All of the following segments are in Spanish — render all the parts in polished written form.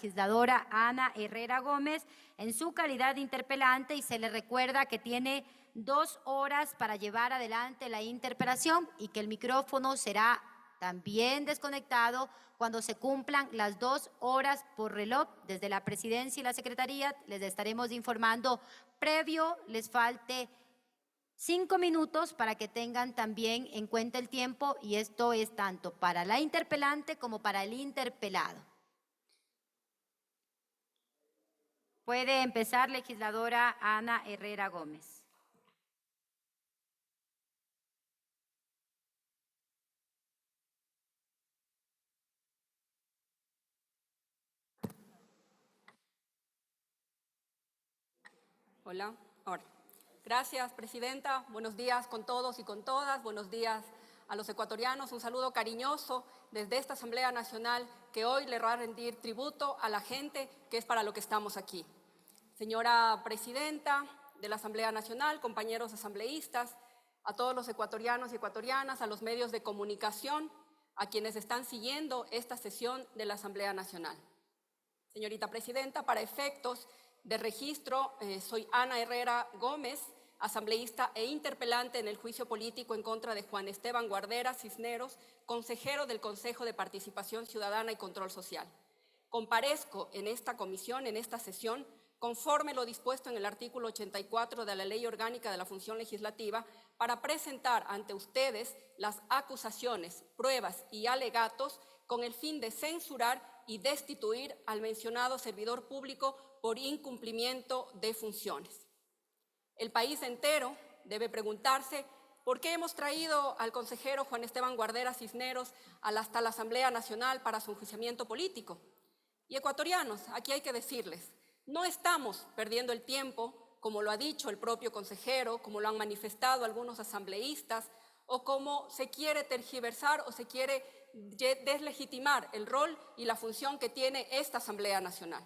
legisladora Ana Herrera Gómez en su calidad de interpelante, y se le recuerda que tiene 2 horas para llevar adelante la interpelación y que el micrófono será también desconectado cuando se cumplan las 2 horas por reloj. Desde la Presidencia y la Secretaría les estaremos informando previo, les falte 5 minutos para que tengan también en cuenta el tiempo, y esto es tanto para la interpelante como para el interpelado. Puede empezar, legisladora Ana Herrera Gómez. Hola, ahora. Gracias, Presidenta. Buenos días con todos y con todas. Buenos días a los ecuatorianos. Un saludo cariñoso desde esta Asamblea Nacional que hoy le va a rendir tributo a la gente, que es para lo que estamos aquí. Señora Presidenta de la Asamblea Nacional, compañeros asambleístas, a todos los ecuatorianos y ecuatorianas, a los medios de comunicación, a quienes están siguiendo esta sesión de la Asamblea Nacional. Señorita Presidenta, para efectos de registro, soy Ana Herrera Gómez, asambleísta e interpelante en el juicio político en contra de Juan Esteban Guarderas Cisneros, consejero del Consejo de Participación Ciudadana y Control Social. Comparezco en esta comisión, en esta sesión, conforme lo dispuesto en el artículo 84 de la Ley Orgánica de la Función Legislativa, para presentar ante ustedes las acusaciones, pruebas y alegatos con el fin de censurar y destituir al mencionado servidor público por incumplimiento de funciones. El país entero debe preguntarse por qué hemos traído al consejero Juan Esteban Guarderas Cisneros hasta la Asamblea Nacional para su enjuiciamiento político. Y ecuatorianos, aquí hay que decirles, no estamos perdiendo el tiempo, como lo ha dicho el propio consejero, como lo han manifestado algunos asambleístas, o como se quiere tergiversar o se quiere deslegitimar el rol y la función que tiene esta Asamblea Nacional.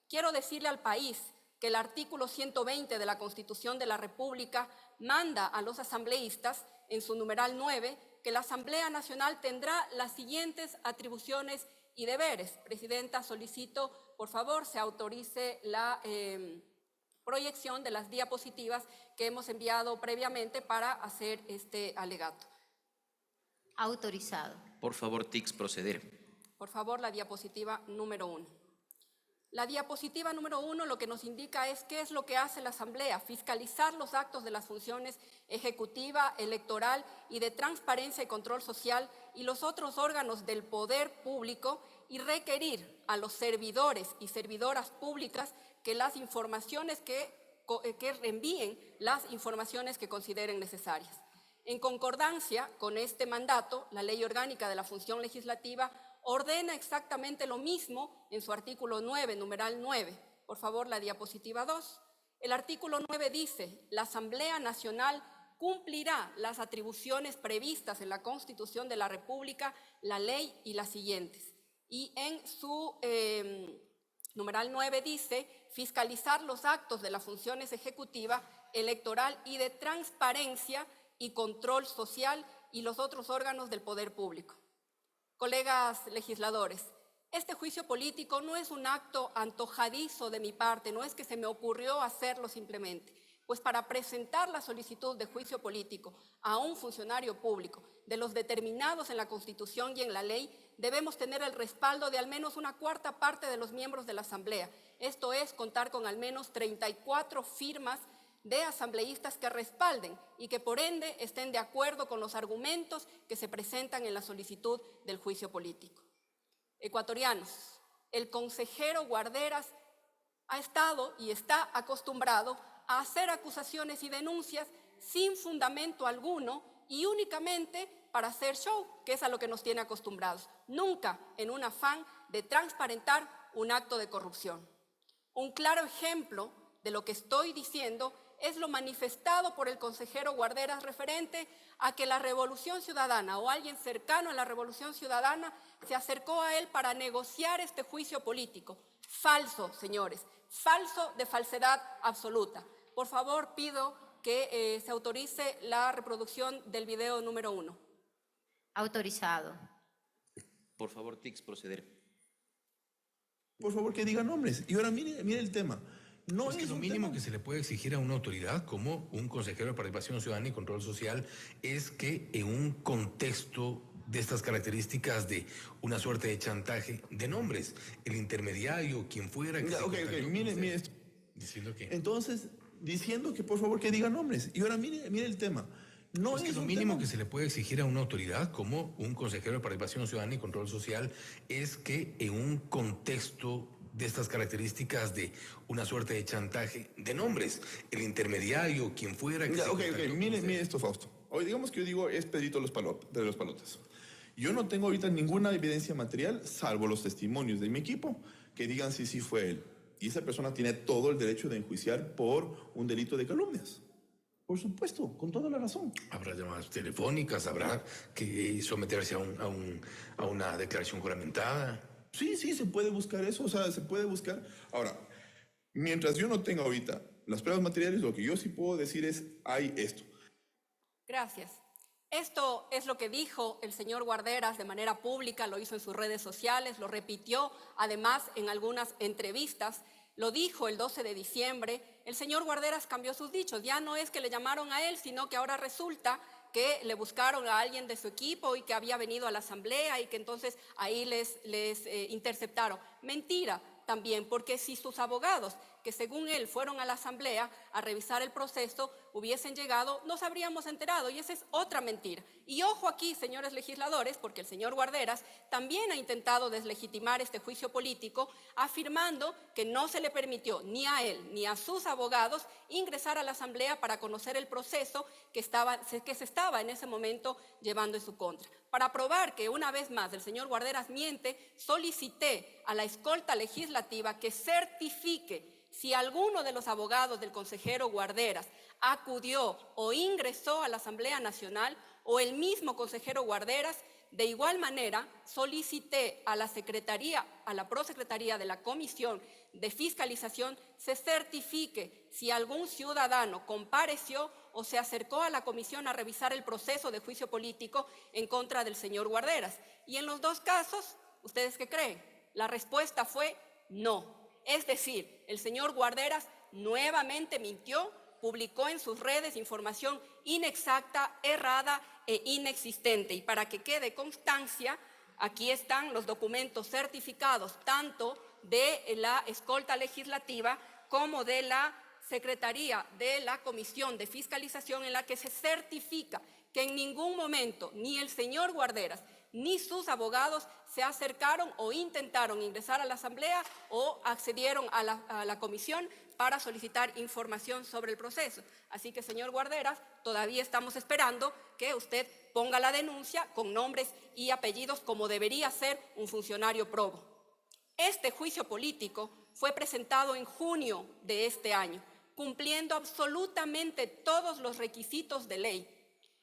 Quiero decirle al país que el artículo 120 de la Constitución de la República manda a los asambleístas, en su numeral 9, que la Asamblea Nacional tendrá las siguientes atribuciones y deberes. Presidenta, solicito, por favor, se autorice la proyección de las diapositivas que hemos enviado previamente para hacer este alegato. Autorizado. Por favor, TICS, proceder. Por favor, la diapositiva número 1. La diapositiva número 1 lo que nos indica es qué es lo que hace la Asamblea: fiscalizar los actos de las funciones ejecutiva, electoral y de transparencia y control social y los otros órganos del poder público, y requerir a los servidores y servidoras públicas que las informaciones que reenvíen las informaciones que consideren necesarias. En concordancia con este mandato, la Ley Orgánica de la Función Legislativa ordena exactamente lo mismo en su artículo 9, numeral 9. Por favor, la diapositiva 2. El artículo 9 dice: la Asamblea Nacional cumplirá las atribuciones previstas en la Constitución de la República, la ley y las siguientes. Y en su numeral 9 dice: fiscalizar los actos de las funciones ejecutiva, electoral y de transparencia y control social y los otros órganos del poder público. Colegas legisladores, este juicio político no es un acto antojadizo de mi parte, no es que se me ocurrió hacerlo simplemente, pues para presentar la solicitud de juicio político a un funcionario público de los determinados en la Constitución y en la ley, debemos tener el respaldo de al menos una cuarta parte de los miembros de la Asamblea. Esto es, contar con al menos 34 firmas de asambleístas que respalden y que por ende estén de acuerdo con los argumentos que se presentan en la solicitud del juicio político. Ecuatorianos, el consejero Guarderas ha estado y está acostumbrado a hacer acusaciones y denuncias sin fundamento alguno y únicamente para hacer show, que es a lo que nos tiene acostumbrados, nunca en un afán de transparentar un acto de corrupción. Un claro ejemplo de lo que estoy diciendo es lo manifestado por el consejero Guarderas referente a que la Revolución Ciudadana o alguien cercano a la Revolución Ciudadana se acercó a él para negociar este juicio político. Falso, señores, falso de falsedad absoluta. Por favor, pido que se autorice la reproducción del video número 1. Autorizado. Por favor, TICS, proceder. por favor, que diga nombres. Y ahora mire el tema. No Es que lo un mínimo tema- que se le puede exigir a una autoridad como un consejero de participación ciudadana y control social es que en un contexto de estas características de una suerte de chantaje de nombres, el intermediario, quien fuera que Ya, se ok, contactó con mire usted, esto. diciendo que Entonces, diciendo que por favor que diga nombres. Y ahora mire el tema. No es que es lo un mínimo tema- que se le puede exigir a una autoridad como un consejero de participación ciudadana y control social es que en un contexto de estas características de una suerte de chantaje de nombres, el intermediario, quien fuera que Ya, se ok, contactó con mire usted. esto, Fausto. Hoy digamos que yo digo es Pedrito de los Palotes. Yo no tengo ahorita ninguna evidencia material, salvo los testimonios de mi equipo, que digan si sí fue él. Y esa persona tiene todo el derecho de enjuiciar por un delito de calumnias. Por supuesto, con toda la razón. Habrá llamadas telefónicas, habrá que someterse a una declaración juramentada. Sí, se puede buscar eso, o sea, se puede buscar. Ahora, mientras yo no tenga ahorita las pruebas materiales, lo que yo sí puedo decir es, hay esto. Gracias. Esto es lo que dijo el señor Guarderas de manera pública, lo hizo en sus redes sociales, lo repitió además en algunas entrevistas, lo dijo el 12 de diciembre. El señor Guarderas cambió sus dichos, ya no es que le llamaron a él, sino que ahora resulta que le buscaron a alguien de su equipo y que había venido a la asamblea y que entonces ahí les interceptaron. Mentira también, porque si sus abogados, que según él fueron a la asamblea a revisar el proceso, hubiesen llegado, nos habríamos enterado, y esa es otra mentira. Y ojo aquí, señores legisladores, porque el señor Guarderas también ha intentado deslegitimar este juicio político, afirmando que no se le permitió ni a él ni a sus abogados ingresar a la asamblea para conocer el proceso que se estaba en ese momento llevando en su contra. Para probar que una vez más el señor Guarderas miente, solicité a la escolta legislativa que certifique si alguno de los abogados del consejero Guarderas acudió o ingresó a la Asamblea Nacional o el mismo consejero Guarderas. De igual manera, solicité a la Secretaría, a la Prosecretaría de la Comisión de Fiscalización, se certifique si algún ciudadano compareció o se acercó a la comisión a revisar el proceso de juicio político en contra del señor Guarderas. Y en los dos casos, ¿ustedes qué creen? La respuesta fue no. Es decir, el señor Guarderas nuevamente mintió, publicó en sus redes información inexacta, errada e inexistente. Y para que quede constancia, aquí están los documentos certificados tanto de la escolta legislativa como de la Secretaría de la Comisión de Fiscalización, en la que se certifica que en ningún momento ni el señor Guarderas ni sus abogados se acercaron o intentaron ingresar a la asamblea o accedieron a la comisión para solicitar información sobre el proceso. Así que, señor Guarderas, todavía estamos esperando que usted ponga la denuncia con nombres y apellidos como debería ser un funcionario probo. Este juicio político fue presentado en junio de este año, cumpliendo absolutamente todos los requisitos de ley.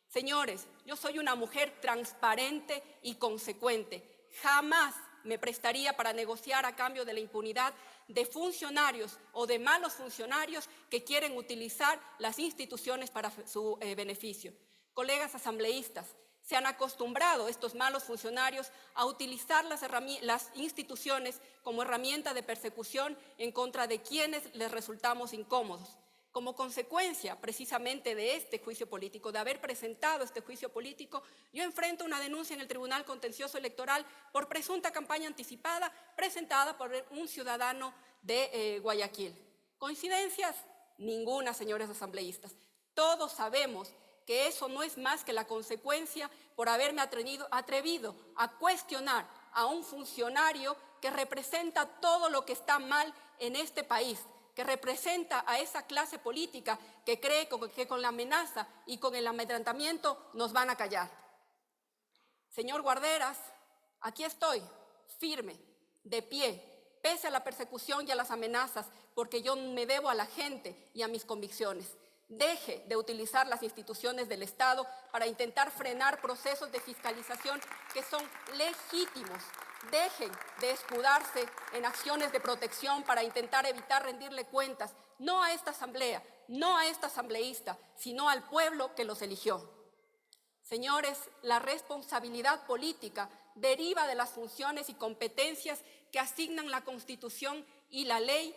Señores, yo soy una mujer transparente y consecuente. Jamás me prestaría para negociar a cambio de la impunidad de funcionarios o de malos funcionarios que quieren utilizar las instituciones para su beneficio. Colegas asambleístas, se han acostumbrado estos malos funcionarios a utilizar las instituciones como herramienta de persecución en contra de quienes les resultamos incómodos. Como consecuencia precisamente de este juicio político, de haber presentado este juicio político, yo enfrento una denuncia en el Tribunal Contencioso Electoral por presunta campaña anticipada presentada por un ciudadano de Guayaquil. ¿Coincidencias? Ninguna, señores asambleístas. Todos sabemos que eso no es más que la consecuencia por haberme atrevido a cuestionar a un funcionario que representa todo lo que está mal en este país, que representa a esa clase política que cree que con la amenaza y con el amedrentamiento nos van a callar. Señor Guarderas, aquí estoy, firme, de pie, pese a la persecución y a las amenazas, porque yo me debo a la gente y a mis convicciones. Deje de utilizar las instituciones del Estado para intentar frenar procesos de fiscalización que son legítimos. Dejen de escudarse en acciones de protección para intentar evitar rendirle cuentas, no a esta asamblea, no a esta asambleísta, sino al pueblo que los eligió. Señores, la responsabilidad política deriva de las funciones y competencias que asignan la Constitución y la ley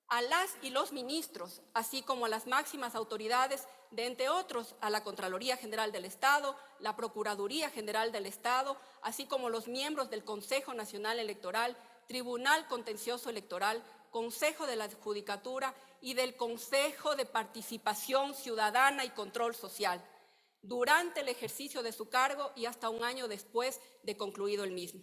a las y los ministros, así como a las máximas autoridades de, entre otros, a la Contraloría General del Estado, la Procuraduría General del Estado, así como los miembros del Consejo Nacional Electoral, Tribunal Contencioso Electoral, Consejo de la Judicatura y del Consejo de Participación Ciudadana y Control Social, durante el ejercicio de su cargo y hasta un año después de concluido el mismo.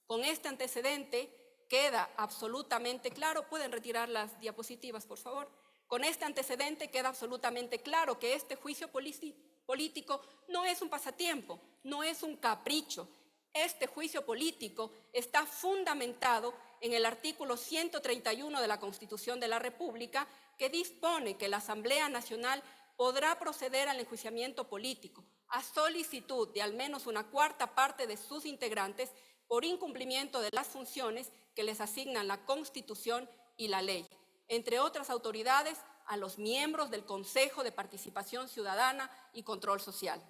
Con este antecedente queda absolutamente claro, pueden retirar las diapositivas, por favor. Con este antecedente queda absolutamente claro que este juicio político no es un pasatiempo, no es un capricho. Este juicio político está fundamentado en el artículo 131 de la Constitución de la República, que dispone que la Asamblea Nacional podrá proceder al enjuiciamiento político a solicitud de al menos una cuarta parte de sus integrantes por incumplimiento de las funciones que les asignan la Constitución y la ley, entre otras autoridades, a los miembros del Consejo de Participación Ciudadana y Control Social.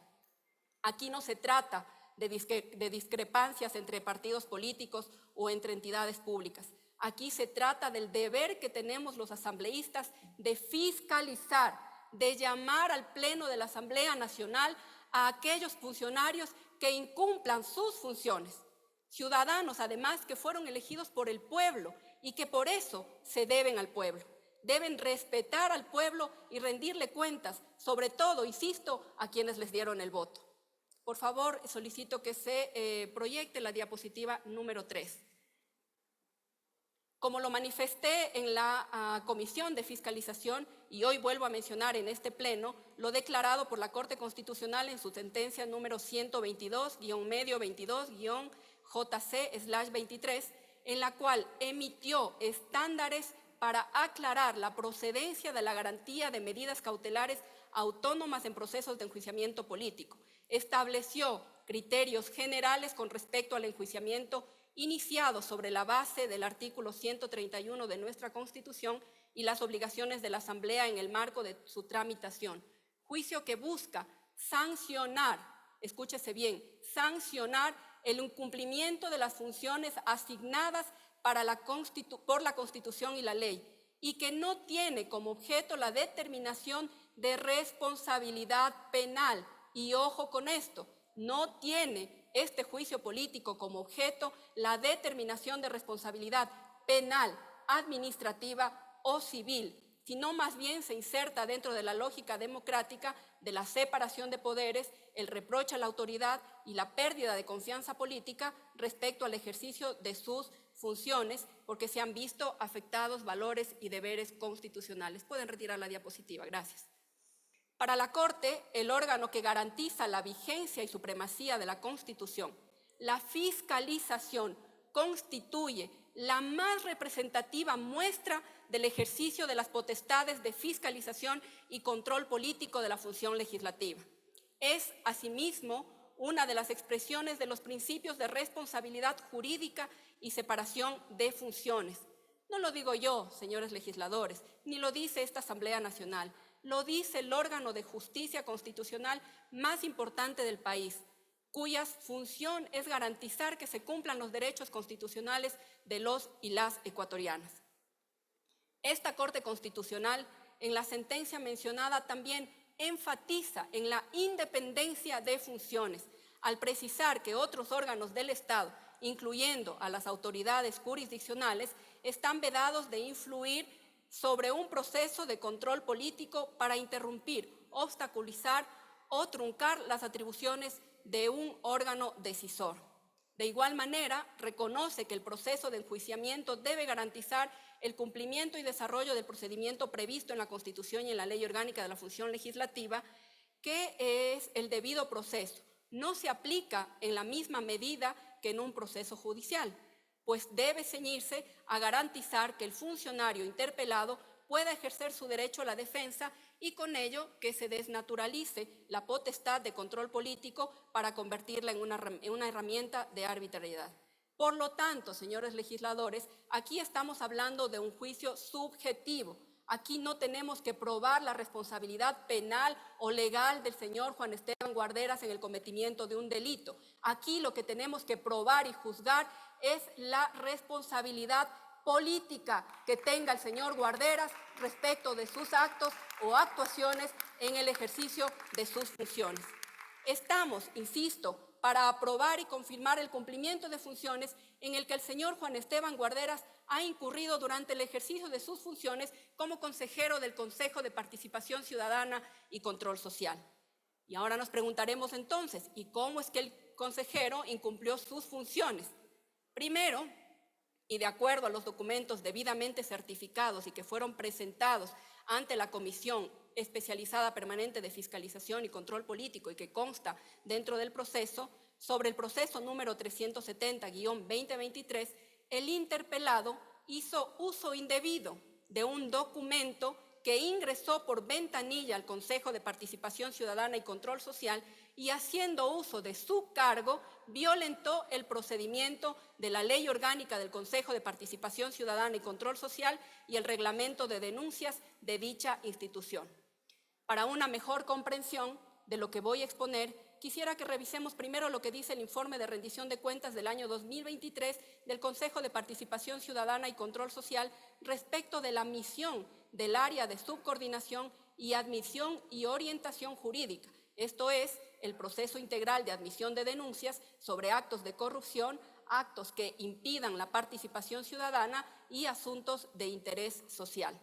Aquí no se trata de discrepancias entre partidos políticos o entre entidades públicas. Aquí se trata del deber que tenemos los asambleístas de fiscalizar, de llamar al Pleno de la Asamblea Nacional a aquellos funcionarios que incumplan sus funciones. Ciudadanos, además, que fueron elegidos por el pueblo y que por eso se deben al pueblo. Deben respetar al pueblo y rendirle cuentas, sobre todo, insisto, a quienes les dieron el voto. Por favor, solicito que se proyecte la diapositiva número 3. Como lo manifesté en la Comisión de Fiscalización y hoy vuelvo a mencionar en este pleno, lo declarado por la Corte Constitucional en su sentencia número 122-22-JC/23, en la cual emitió estándares para aclarar la procedencia de la garantía de medidas cautelares autónomas en procesos de enjuiciamiento político. Estableció criterios generales con respecto al enjuiciamiento iniciado sobre la base del artículo 131 de nuestra Constitución y las obligaciones de la Asamblea en el marco de su tramitación. Juicio que busca sancionar, escúchese bien, sancionar el incumplimiento de las funciones asignadas por la Constitución y la ley y que no tiene como objeto la determinación de responsabilidad penal. Y ojo con esto, no tiene este juicio político como objeto la determinación de responsabilidad penal, administrativa o civil, sino más bien se inserta dentro de la lógica democrática de la separación de poderes, el reproche a la autoridad y la pérdida de confianza política respecto al ejercicio de sus funciones, porque se han visto afectados valores y deberes constitucionales. Pueden retirar la diapositiva, gracias. Para la Corte, el órgano que garantiza la vigencia y supremacía de la Constitución, la fiscalización constituye la más representativa muestra del ejercicio de las potestades de fiscalización y control político de la función legislativa. Es, asimismo, una de las expresiones de los principios de responsabilidad jurídica y separación de funciones. No lo digo yo, señores legisladores, ni lo dice esta Asamblea Nacional, lo dice el órgano de justicia constitucional más importante del país, cuya función es garantizar que se cumplan los derechos constitucionales de los y las ecuatorianas. Esta Corte Constitucional, en la sentencia mencionada, también enfatiza en la independencia de funciones, al precisar que otros órganos del Estado, incluyendo a las autoridades jurisdiccionales, están vedados de influir sobre un proceso de control político para interrumpir, obstaculizar o truncar las atribuciones de un órgano decisor. De igual manera, reconoce que el proceso de enjuiciamiento debe garantizar el cumplimiento y desarrollo del procedimiento previsto en la Constitución y en la Ley Orgánica de la Función Legislativa, que es el debido proceso. No se aplica en la misma medida que en un proceso judicial, pues debe ceñirse a garantizar que el funcionario interpelado pueda ejercer su derecho a la defensa y con ello que se desnaturalice la potestad de control político para convertirla en una herramienta de arbitrariedad. Por lo tanto, señores legisladores, aquí estamos hablando de un juicio subjetivo. Aquí no tenemos que probar la responsabilidad penal o legal del señor Juan Esteban Guarderas en el cometimiento de un delito. Aquí lo que tenemos que probar y juzgar es la responsabilidad política que tenga el señor Guarderas respecto de sus actos o actuaciones en el ejercicio de sus funciones. Estamos, insisto, para aprobar y confirmar el cumplimiento de funciones en el que el señor Juan Esteban Guarderas ha incurrido durante el ejercicio de sus funciones como consejero del Consejo de Participación Ciudadana y Control Social. Y ahora nos preguntaremos entonces, ¿y cómo es que el consejero incumplió sus funciones? Primero, y de acuerdo a los documentos debidamente certificados y que fueron presentados ante la Comisión Especializada Permanente de Fiscalización y Control Político y que consta dentro del proceso, sobre el proceso número 370-2023, el interpelado hizo uso indebido de un documento que ingresó por ventanilla al Consejo de Participación Ciudadana y Control Social y haciendo uso de su cargo, violentó el procedimiento de la Ley Orgánica del Consejo de Participación Ciudadana y Control Social y el reglamento de denuncias de dicha institución. Para una mejor comprensión de lo que voy a exponer, quisiera que revisemos primero lo que dice el informe de rendición de cuentas del año 2023 del Consejo de Participación Ciudadana y Control Social respecto de la misión del área de subcoordinación y admisión y orientación jurídica. Esto es, el proceso integral de admisión de denuncias sobre actos de corrupción, actos que impidan la participación ciudadana y asuntos de interés social.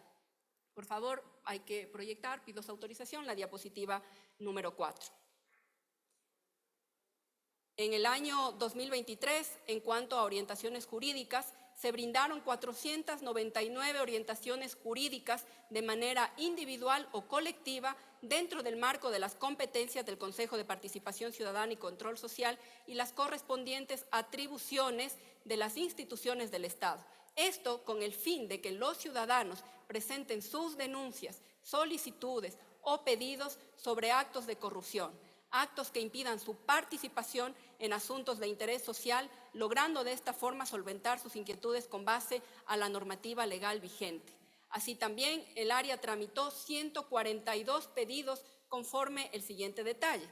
Por favor, hay que proyectar, pido su autorización, la diapositiva número 4. En el año 2023, en cuanto a orientaciones jurídicas, se brindaron 499 orientaciones jurídicas de manera individual o colectiva dentro del marco de las competencias del Consejo de Participación Ciudadana y Control Social y las correspondientes atribuciones de las instituciones del Estado. Esto con el fin de que los ciudadanos presenten sus denuncias, solicitudes o pedidos sobre actos de corrupción, actos que impidan su participación en asuntos de interés social, logrando de esta forma solventar sus inquietudes con base a la normativa legal vigente. Así también, el área tramitó 142 pedidos conforme el siguiente detalle.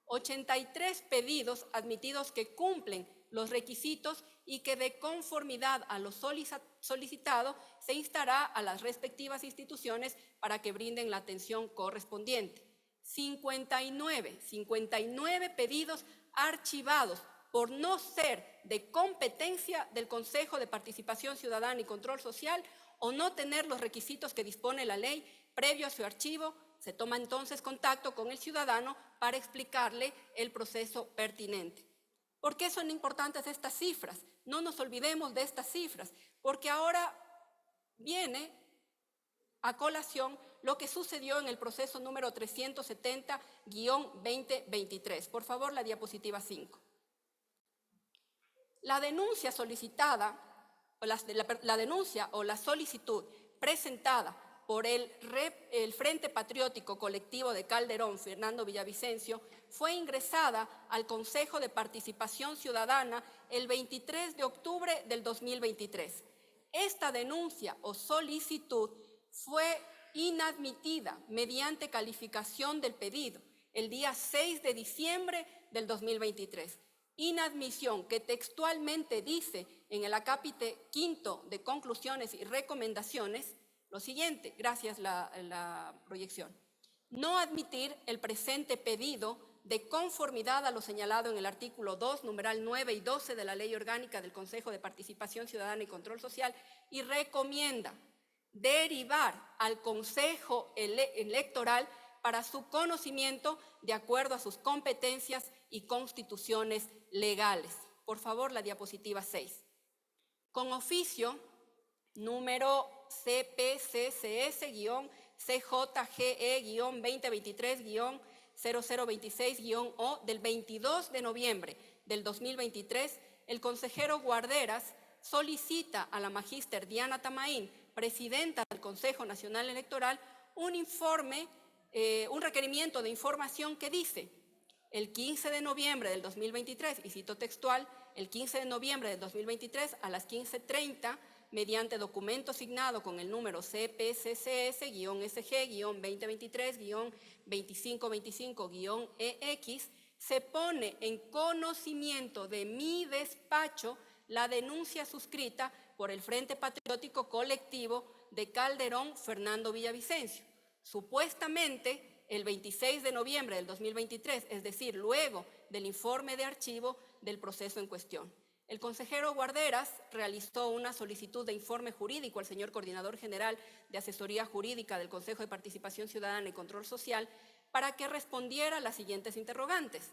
83 pedidos admitidos que cumplen los requisitos y que de conformidad a lo solicitado se instará a las respectivas instituciones para que brinden la atención correspondiente. 59 pedidos archivados por no ser de competencia del Consejo de Participación Ciudadana y Control Social o no tener los requisitos que dispone la ley. Previo a su archivo, se toma entonces contacto con el ciudadano para explicarle el proceso pertinente. ¿Por qué son importantes estas cifras? No nos olvidemos de estas cifras, porque ahora viene a colación lo que sucedió en el proceso número 370-2023. Por favor, la diapositiva 5. La denuncia solicitada, la denuncia o la solicitud presentada por el Frente Patriótico Colectivo de Calderón, Fernando Villavicencio, fue ingresada al Consejo de Participación Ciudadana el 23 de octubre del 2023. Esta denuncia o solicitud fue inadmitida mediante calificación del pedido el día 6 de diciembre del 2023. Inadmisión que textualmente dice en el acápite 5 de conclusiones y recomendaciones lo siguiente, gracias la proyección. No admitir el presente pedido de conformidad a lo señalado en el artículo 2, numeral 9 y 12 de la Ley Orgánica del Consejo de Participación Ciudadana y Control Social y recomienda derivar al Consejo Electoral para su conocimiento de acuerdo a sus competencias y constituciones legales. Por favor, la diapositiva 6. Con oficio número CPCCS-CJGE-2023-0026-O del 22 de noviembre del 2023, el consejero Guarderas solicita a la magíster Diana Tamaín, presidenta del Consejo Nacional Electoral, un requerimiento de información que dice: el 15 de noviembre del 2023, y cito textual, el 15 de noviembre del 2023 a las 15:30, mediante documento signado con el número CPSCS-SG-2525-EX, se pone en conocimiento de mi despacho la denuncia suscrita por el Frente Patriótico Colectivo de Calderón Fernando Villavicencio. Supuestamente, el 26 de noviembre del 2023, es decir, luego del informe de archivo del proceso en cuestión. El consejero Guarderas realizó una solicitud de informe jurídico al señor Coordinador General de Asesoría Jurídica del Consejo de Participación Ciudadana y Control Social para que respondiera a las siguientes interrogantes.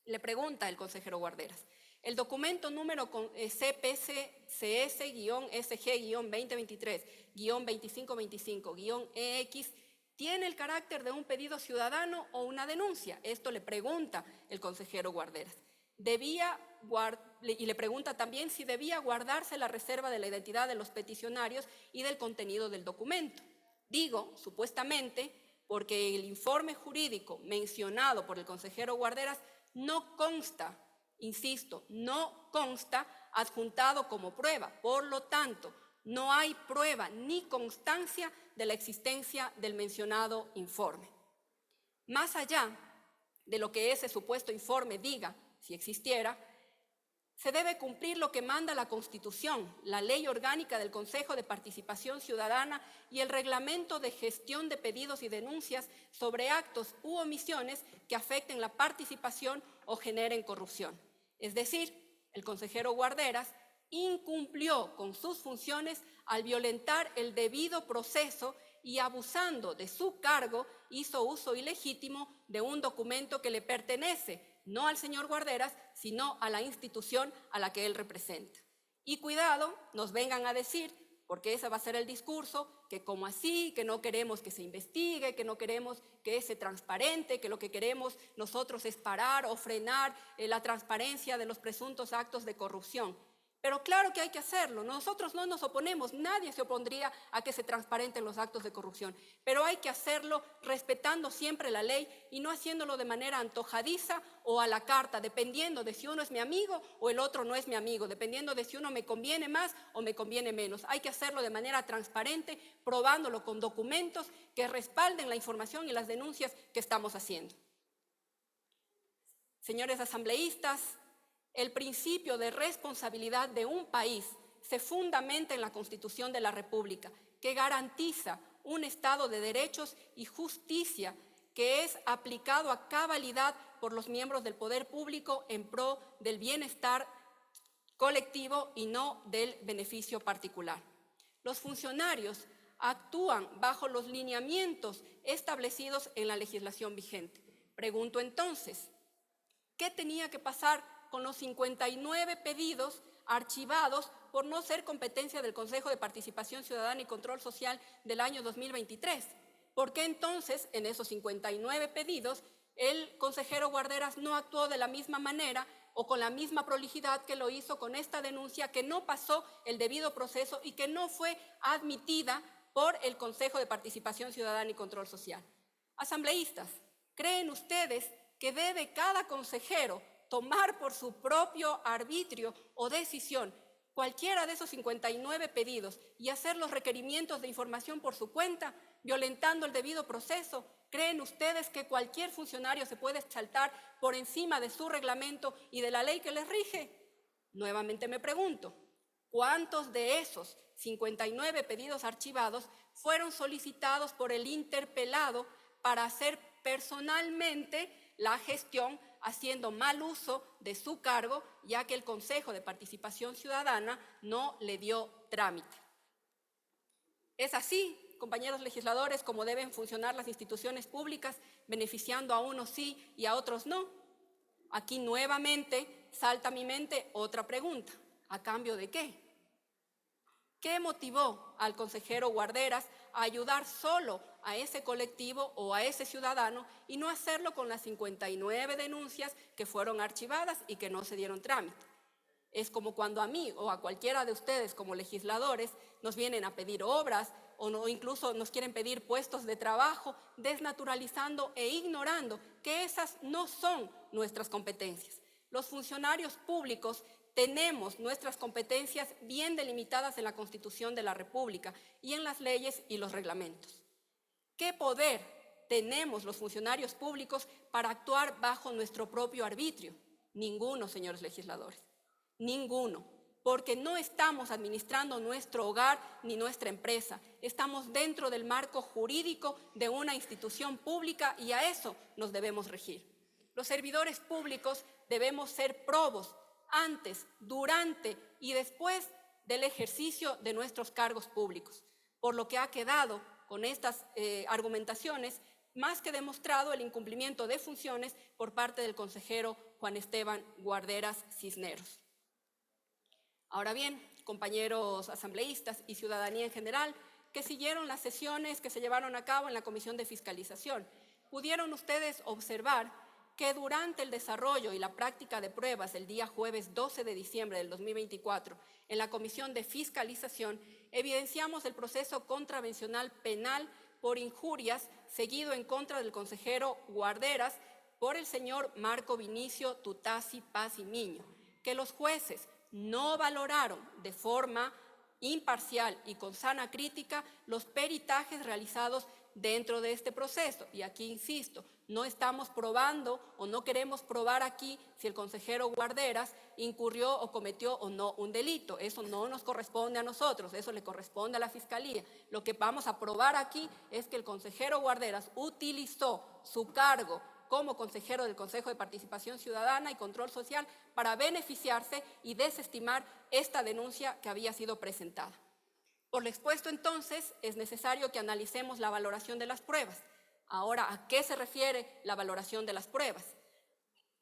Le pregunta el consejero Guarderas: el documento número CPSCS-SG-2023-2525-EX ¿tiene el carácter de un pedido ciudadano o una denuncia? Esto le pregunta el consejero Guarderas. Y le pregunta también si debía guardarse la reserva de la identidad de los peticionarios y del contenido del documento. Digo, supuestamente, porque el informe jurídico mencionado por el consejero Guarderas no consta, insisto, no consta adjuntado como prueba. Por lo tanto, no hay prueba ni constancia de la existencia del mencionado informe. Más allá de lo que ese supuesto informe diga, si existiera, se debe cumplir lo que manda la Constitución, la Ley Orgánica del Consejo de Participación Ciudadana y el Reglamento de Gestión de Pedidos y Denuncias sobre actos u omisiones que afecten la participación o generen corrupción. Es decir, el consejero Guarderas incumplió con sus funciones al violentar el debido proceso y, abusando de su cargo, hizo uso ilegítimo de un documento que le pertenece no al señor Guarderas, sino a la institución a la que él representa. Y cuidado, nos vengan a decir, porque ese va a ser el discurso, que como así, que no queremos que se investigue, que no queremos que se transparente, que lo que queremos nosotros es parar o frenar la transparencia de los presuntos actos de corrupción. Pero claro que hay que hacerlo. Nosotros no nos oponemos, nadie se opondría a que se transparenten los actos de corrupción, pero hay que hacerlo respetando siempre la ley y no haciéndolo de manera antojadiza o a la carta, dependiendo de si uno es mi amigo o el otro no es mi amigo, dependiendo de si uno me conviene más o me conviene menos. Hay que hacerlo de manera transparente, probándolo con documentos que respalden la información y las denuncias que estamos haciendo. Señores asambleístas, el principio de responsabilidad de un país se fundamenta en la Constitución de la República, que garantiza un Estado de derechos y justicia que es aplicado a cabalidad por los miembros del poder público en pro del bienestar colectivo y no del beneficio particular. Los funcionarios actúan bajo los lineamientos establecidos en la legislación vigente. Pregunto entonces, ¿qué tenía que pasar con los 59 pedidos archivados por no ser competencia del Consejo de Participación Ciudadana y Control Social del año 2023? ¿Por qué entonces en esos 59 pedidos el consejero Guarderas no actuó de la misma manera o con la misma prolijidad que lo hizo con esta denuncia que no pasó el debido proceso y que no fue admitida por el Consejo de Participación Ciudadana y Control Social? Asambleístas, ¿creen ustedes que debe cada consejero tomar por su propio arbitrio o decisión cualquiera de esos 59 pedidos y hacer los requerimientos de información por su cuenta, violentando el debido proceso? ¿Creen ustedes que cualquier funcionario se puede saltar por encima de su reglamento y de la ley que les rige? Nuevamente me pregunto, ¿cuántos de esos 59 pedidos archivados fueron solicitados por el interpelado para hacer personalmente la gestión, haciendo mal uso de su cargo, ya que el Consejo de Participación Ciudadana no le dio trámite? Es así, compañeros legisladores, como deben funcionar las instituciones públicas, beneficiando a unos sí y a otros no. Aquí nuevamente salta a mi mente otra pregunta: ¿a cambio de qué? ¿Qué motivó al consejero Guarderas a ayudar solo a ese colectivo o a ese ciudadano y no hacerlo con las 59 denuncias que fueron archivadas y que no se dieron trámite? Es como cuando a mí o a cualquiera de ustedes como legisladores nos vienen a pedir obras o no, incluso nos quieren pedir puestos de trabajo, desnaturalizando e ignorando que esas no son nuestras competencias. Los funcionarios públicos tenemos nuestras competencias bien delimitadas en la Constitución de la República y en las leyes y los reglamentos. ¿Qué poder tenemos los funcionarios públicos para actuar bajo nuestro propio arbitrio? Ninguno, señores legisladores, ninguno, porque no estamos administrando nuestro hogar ni nuestra empresa. Estamos dentro del marco jurídico de una institución pública y a eso nos debemos regir. Los servidores públicos debemos ser probos antes, durante y después del ejercicio de nuestros cargos públicos, por lo que ha quedado con estas argumentaciones más que demostrado el incumplimiento de funciones por parte del consejero Juan Esteban Guarderas Cisneros. Ahora bien, compañeros asambleístas y ciudadanía en general, que siguieron las sesiones que se llevaron a cabo en la Comisión de Fiscalización, pudieron ustedes observar que durante el desarrollo y la práctica de pruebas el día jueves 12 de diciembre del 2024, en la Comisión de Fiscalización, evidenciamos el proceso contravencional penal por injurias seguido en contra del consejero Guarderas por el señor Marco Vinicio Tutasi Paz y Miño, que los jueces no valoraron de forma imparcial y con sana crítica los peritajes realizados dentro de este proceso. Y aquí insisto, no estamos probando o no queremos probar aquí si el consejero Guarderas incurrió o cometió o no un delito. Eso no nos corresponde a nosotros, eso le corresponde a la Fiscalía. Lo que vamos a probar aquí es que el consejero Guarderas utilizó su cargo como consejero del Consejo de Participación Ciudadana y Control Social para beneficiarse y desestimar esta denuncia que había sido presentada. Por lo expuesto, entonces, es necesario que analicemos la valoración de las pruebas. Ahora, ¿a qué se refiere la valoración de las pruebas?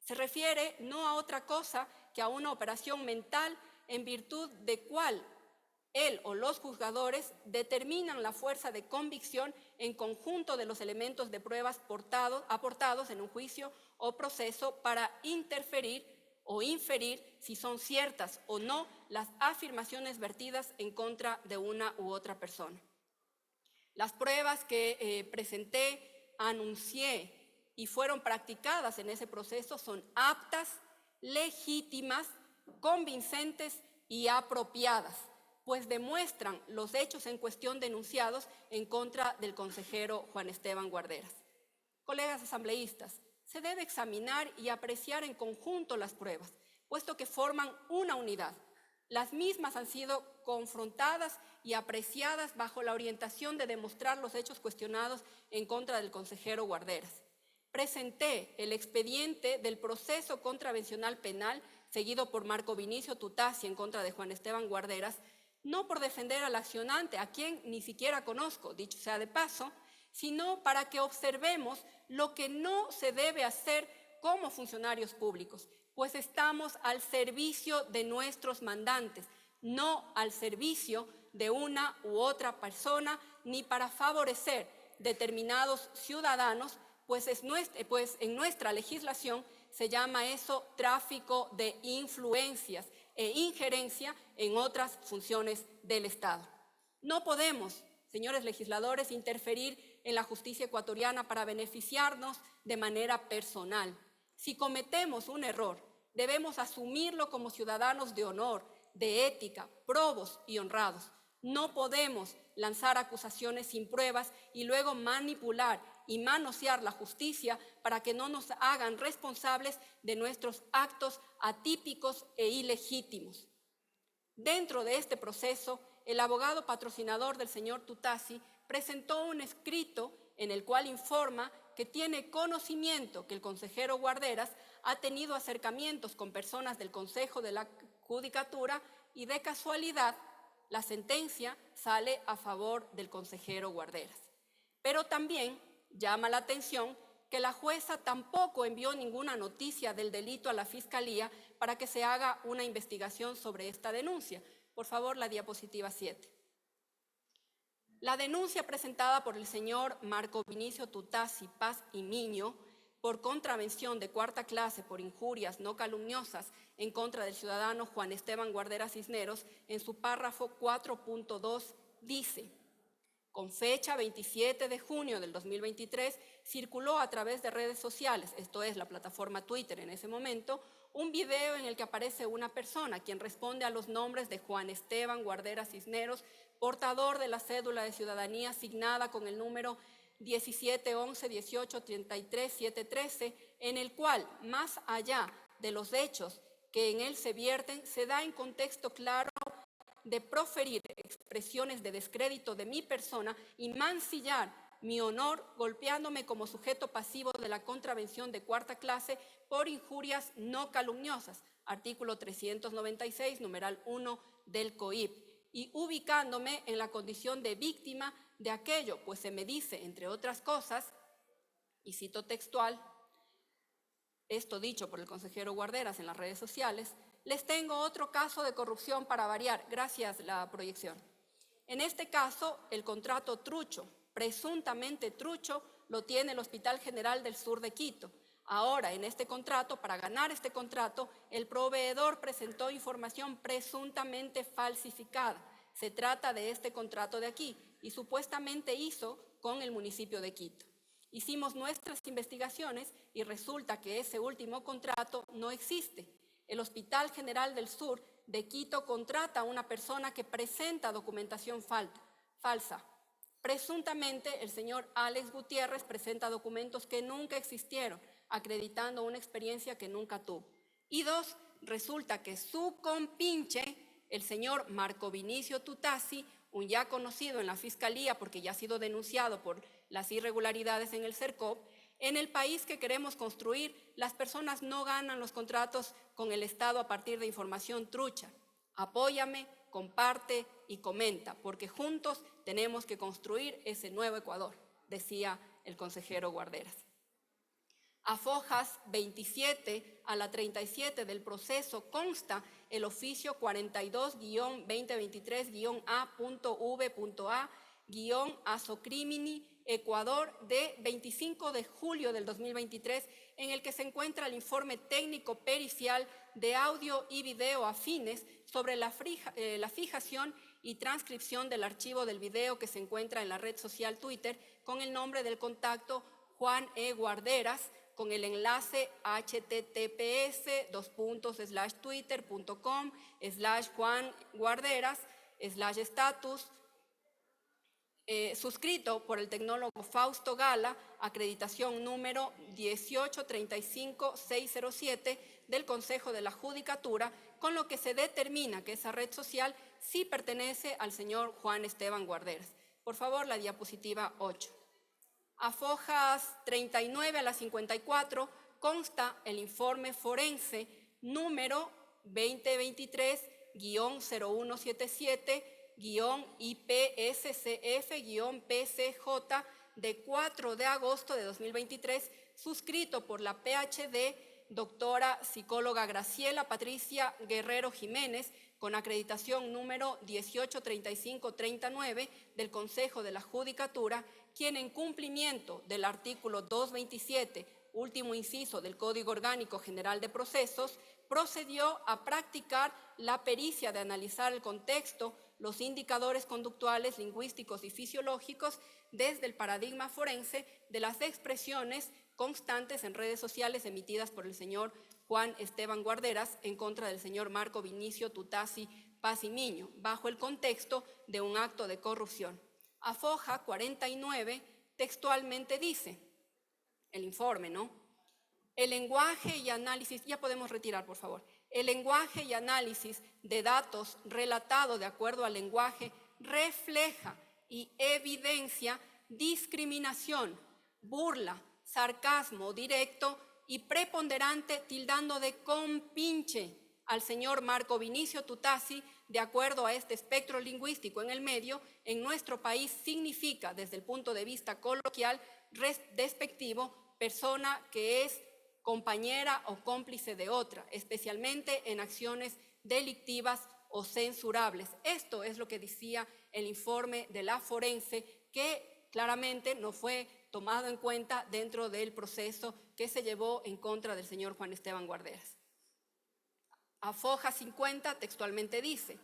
Se refiere no a otra cosa que a una operación mental en virtud de cual él o los juzgadores determinan la fuerza de convicción en conjunto de los elementos de pruebas aportados en un juicio o proceso para interferir o inferir si son ciertas o no las afirmaciones vertidas en contra de una u otra persona. Las pruebas que presenté, anuncié y fueron practicadas en ese proceso son aptas, legítimas, convincentes y apropiadas, pues demuestran los hechos en cuestión denunciados en contra del consejero Juan Esteban Guarderas. Colegas asambleístas, se debe examinar y apreciar en conjunto las pruebas, puesto que forman una unidad. Las mismas han sido confrontadas y apreciadas bajo la orientación de demostrar los hechos cuestionados en contra del consejero Guarderas. Presenté el expediente del proceso contravencional penal seguido por Marco Vinicio Tutasi en contra de Juan Esteban Guarderas, no por defender al accionante, a quien ni siquiera conozco, dicho sea de paso, sino para que observemos lo que no se debe hacer como funcionarios públicos, pues estamos al servicio de nuestros mandantes, no al servicio de una u otra persona, ni para favorecer determinados ciudadanos, pues en nuestra legislación se llama eso tráfico de influencias e injerencia en otras funciones del Estado. No podemos, señores legisladores, interferir en la justicia ecuatoriana para beneficiarnos de manera personal. Si cometemos un error, debemos asumirlo como ciudadanos de honor, de ética, probos y honrados. No podemos lanzar acusaciones sin pruebas y luego manipular y manosear la justicia para que no nos hagan responsables de nuestros actos atípicos e ilegítimos. Dentro de este proceso, el abogado patrocinador del señor Tutasi presentó un escrito en el cual informa que tiene conocimiento que el consejero Guarderas ha tenido acercamientos con personas del Consejo de la Judicatura y de casualidad la sentencia sale a favor del consejero Guarderas. Pero también llama la atención que la jueza tampoco envió ninguna noticia del delito a la Fiscalía para que se haga una investigación sobre esta denuncia. Por favor, la diapositiva 7. La denuncia presentada por el señor Marco Vinicio Tutasi Paz y Miño por contravención de cuarta clase por injurias no calumniosas en contra del ciudadano Juan Esteban Guarderas Cisneros, en su párrafo 4.2 dice: con fecha 27 de junio del 2023, circuló a través de redes sociales, esto es la plataforma Twitter en ese momento, un video en el que aparece una persona quien responde a los nombres de Juan Esteban Guarderas Cisneros, portador de la cédula de ciudadanía asignada con el número 1711-1833-713, en el cual, más allá de los hechos que en él se vierten, se da en contexto claro de proferir expresiones de descrédito de mi persona y mancillar mi honor, golpeándome como sujeto pasivo de la contravención de cuarta clase por injurias no calumniosas, artículo 396, numeral 1 del COIP, y ubicándome en la condición de víctima de aquello, pues se me dice, entre otras cosas, y cito textual, esto dicho por el consejero Guarderas en las redes sociales: les tengo otro caso de corrupción para variar, gracias la proyección. En este caso, el contrato trucho, presuntamente trucho, lo tiene el Hospital General del Sur de Quito. Ahora, en este contrato, para ganar este contrato, el proveedor presentó información presuntamente falsificada. Se trata de este contrato de aquí y supuestamente hizo con el municipio de Quito. Hicimos nuestras investigaciones y resulta que ese último contrato no existe. El Hospital General del Sur de Quito contrata a una persona que presenta documentación falsa. Presuntamente, el señor Alex Gutiérrez presenta documentos que nunca existieron, acreditando una experiencia que nunca tuvo. Y dos, resulta que su compinche, el señor Marco Vinicio Tutasi, un ya conocido en la Fiscalía porque ya ha sido denunciado por las irregularidades en el CERCOP, en el país que queremos construir, las personas no ganan los contratos con el Estado a partir de información trucha. Apóyame, comparte y comenta, porque juntos tenemos que construir ese nuevo Ecuador, decía el consejero Guarderas. A fojas 27 a la 37 del proceso consta el oficio 42-2023-A.V.A-Asocrimini Ecuador de 25 de julio del 2023, en el que se encuentra el informe técnico pericial de audio y video afines sobre la fijación y transcripción del archivo del video que se encuentra en la red social Twitter con el nombre del contacto Juan E. Guarderas, con el enlace https://twitter.com/juanguarderas/status, suscrito por el tecnólogo Fausto Gala, acreditación número 1835607 del Consejo de la Judicatura, con lo que se determina que esa red social sí pertenece al señor Juan Esteban Guarderas. Por favor, la diapositiva 8. A fojas 39 a la 54 consta el informe forense número 2023-0177-IPSCF-PCJ de 4 de agosto de 2023, suscrito por la PhD doctora psicóloga Graciela Patricia Guerrero Jiménez, con acreditación número 183539 del Consejo de la Judicatura, quien en cumplimiento del artículo 227, último inciso del Código Orgánico General de Procesos, procedió a practicar la pericia de analizar el contexto, los indicadores conductuales, lingüísticos y fisiológicos desde el paradigma forense de las expresiones constantes en redes sociales emitidas por el señor Juan Esteban Guarderas en contra del señor Marco Vinicio Tutasi Pazimiño, bajo el contexto de un acto de corrupción. A foja 49 textualmente dice, el informe, ¿no? El lenguaje y análisis, ya podemos retirar, por favor. El lenguaje y análisis de datos relatado de acuerdo al lenguaje refleja y evidencia discriminación, burla, sarcasmo directo y preponderante, tildando de compinche al señor Marco Vinicio Tutasi. De acuerdo a este espectro lingüístico en el medio, en nuestro país significa, desde el punto de vista coloquial, despectivo, persona que es compañera o cómplice de otra, especialmente en acciones delictivas o censurables. Esto es lo que decía el informe de la forense, que claramente no fue tomado en cuenta dentro del proceso que se llevó en contra del señor Juan Esteban Guarderas. A foja 50 textualmente dice,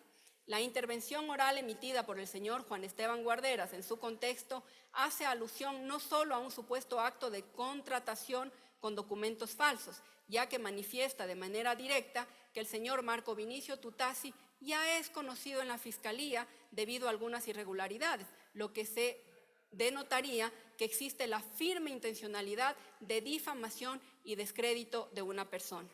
la intervención oral emitida por el señor Juan Esteban Guarderas en su contexto hace alusión no solo a un supuesto acto de contratación con documentos falsos, ya que manifiesta de manera directa que el señor Marco Vinicio Tutasi ya es conocido en la Fiscalía debido a algunas irregularidades, lo que se denotaría que existe la firme intencionalidad de difamación y descrédito de una persona.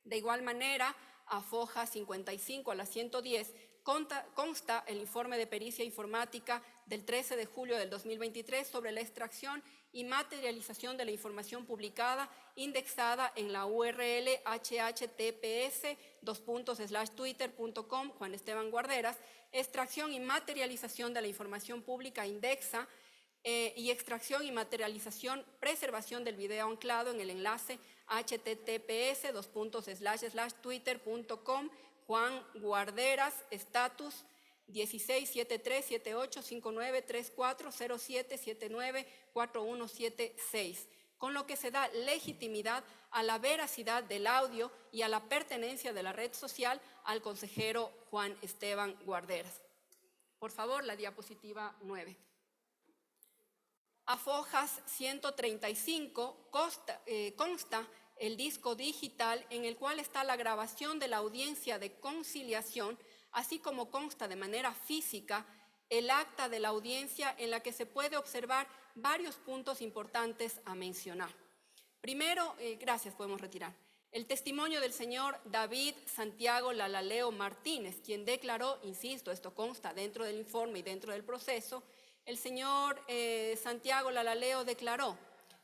De igual manera, a foja 55 a la 110, consta el informe de pericia informática del 13 de julio del 2023 sobre la extracción y materialización de la información publicada indexada en la URL https://twitter.com Juan Esteban Guarderas, extracción y materialización de la información pública indexa y extracción y materialización, preservación del video anclado en el enlace https://twitter.com Juan Guarderas, estatus 167378593407794176, con lo que se da legitimidad a la veracidad del audio y a la pertenencia de la red social al consejero Juan Esteban Guarderas. Por favor, la diapositiva 9. A fojas 135 consta el disco digital en el cual está la grabación de la audiencia de conciliación, así como consta de manera física el acta de la audiencia en la que se puede observar varios puntos importantes a mencionar. Primero, gracias, podemos retirar. El testimonio del señor David Santiago Lalaleo Martínez, quien declaró, insisto, esto consta dentro del informe y dentro del proceso, el señor Santiago Lalaleo declaró: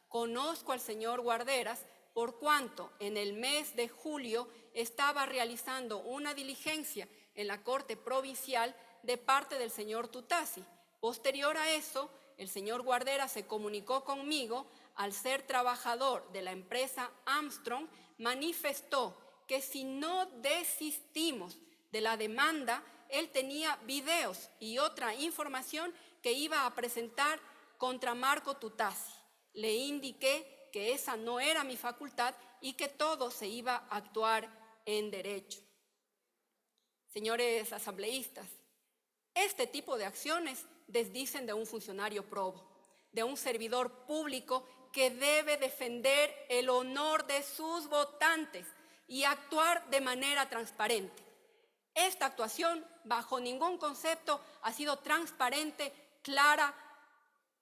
conozco al señor Guarderas por cuanto en el mes de julio estaba realizando una diligencia en la Corte Provincial de parte del señor Tutasi. Posterior a eso, el señor Guarderas se comunicó conmigo. Al ser trabajador de la empresa Armstrong, manifestó que si no desistimos de la demanda, él tenía videos y otra información que iba a presentar contra Marco Tutasi. Le indiqué que esa no era mi facultad y que todo se iba a actuar en derecho. Señores asambleístas, este tipo de acciones desdicen de un funcionario probo, de un servidor público que debe defender el honor de sus votantes y actuar de manera transparente. Esta actuación, bajo ningún concepto, ha sido transparente, clara,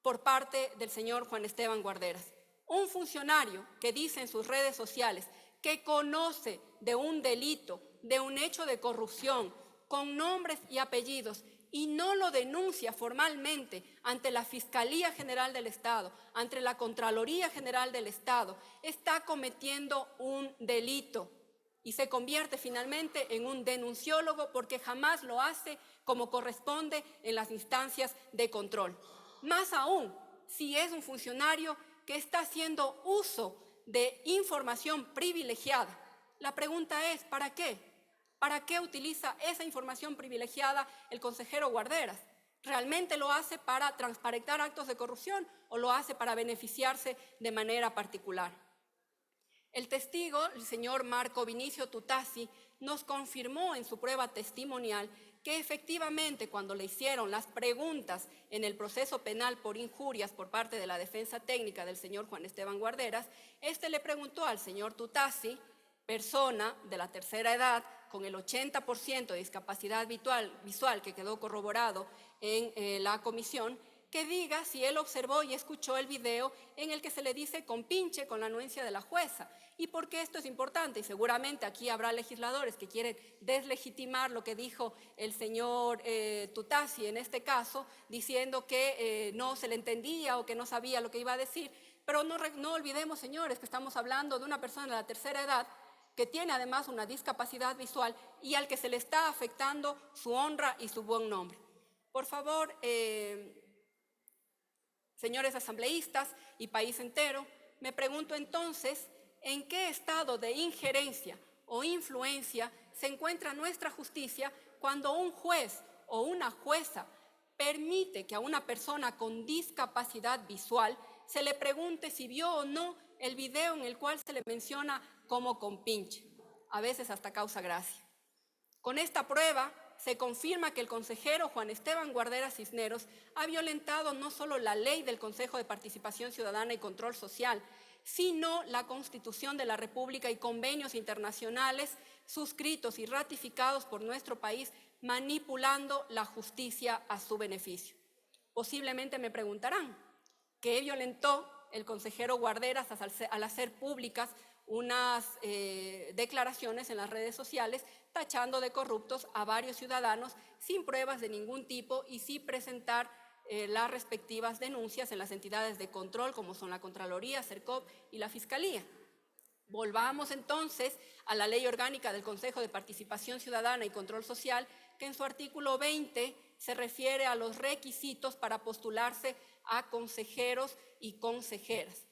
por parte del señor Juan Esteban Guarderas. Un funcionario que dice en sus redes sociales que conoce de un delito, de un hecho de corrupción, con nombres y apellidos, y no lo denuncia formalmente ante la Fiscalía General del Estado, ante la Contraloría General del Estado, está cometiendo un delito y se convierte finalmente en un denunciólogo porque jamás lo hace como corresponde en las instancias de control. Más aún, si es un funcionario que está haciendo uso de información privilegiada. La pregunta es, ¿para qué? ¿Para qué utiliza esa información privilegiada el consejero Guarderas? ¿Realmente lo hace para transparentar actos de corrupción o lo hace para beneficiarse de manera particular? El testigo, el señor Marco Vinicio Tutasi, nos confirmó en su prueba testimonial que efectivamente cuando le hicieron las preguntas en el proceso penal por injurias por parte de la defensa técnica del señor Juan Esteban Guarderas, le preguntó al señor Tutasi, persona de la tercera edad, con el 80% de discapacidad visual que quedó corroborado en la comisión, que diga si él observó y escuchó el video en el que se le dice compinche con la anuencia de la jueza. ¿Y por qué esto es importante? Y seguramente aquí habrá legisladores que quieren deslegitimar lo que dijo el señor Tutasi en este caso, diciendo que no se le entendía o que no sabía lo que iba a decir. Pero no olvidemos, señores, que estamos hablando de una persona de la tercera edad que tiene además una discapacidad visual y al que se le está afectando su honra y su buen nombre. Por favor, señores asambleístas y país entero, me pregunto entonces, ¿en qué estado de injerencia o influencia se encuentra nuestra justicia cuando un juez o una jueza permite que a una persona con discapacidad visual se le pregunte si vio o no el video en el cual se le menciona como compinche? A veces hasta causa gracia. Con esta prueba se confirma que el consejero Juan Esteban Guarderas Cisneros ha violentado no solo la ley del Consejo de Participación Ciudadana y Control Social, sino la Constitución de la República y convenios internacionales suscritos y ratificados por nuestro país, manipulando la justicia a su beneficio. Posiblemente me preguntarán, ¿qué violentó el consejero Guarderas al hacer públicas unas declaraciones en las redes sociales tachando de corruptos a varios ciudadanos sin pruebas de ningún tipo y sin presentar las respectivas denuncias en las entidades de control como son la Contraloría, CERCOP y la Fiscalía? Volvamos entonces a la Ley Orgánica del Consejo de Participación Ciudadana y Control Social, que en su artículo 20 se refiere a los requisitos para postularse a consejeros y consejeras.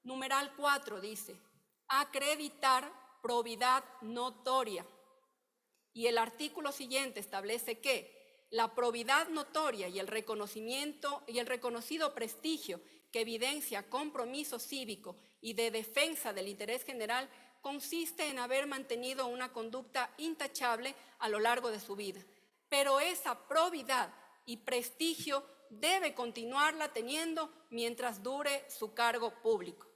Numeral 4 dice, acreditar probidad notoria. Y el artículo siguiente establece que la probidad notoria y el reconocimiento y el reconocido prestigio que evidencia compromiso cívico y de defensa del interés general consiste en haber mantenido una conducta intachable a lo largo de su vida. Pero esa probidad y prestigio debe continuarla teniendo mientras dure su cargo público.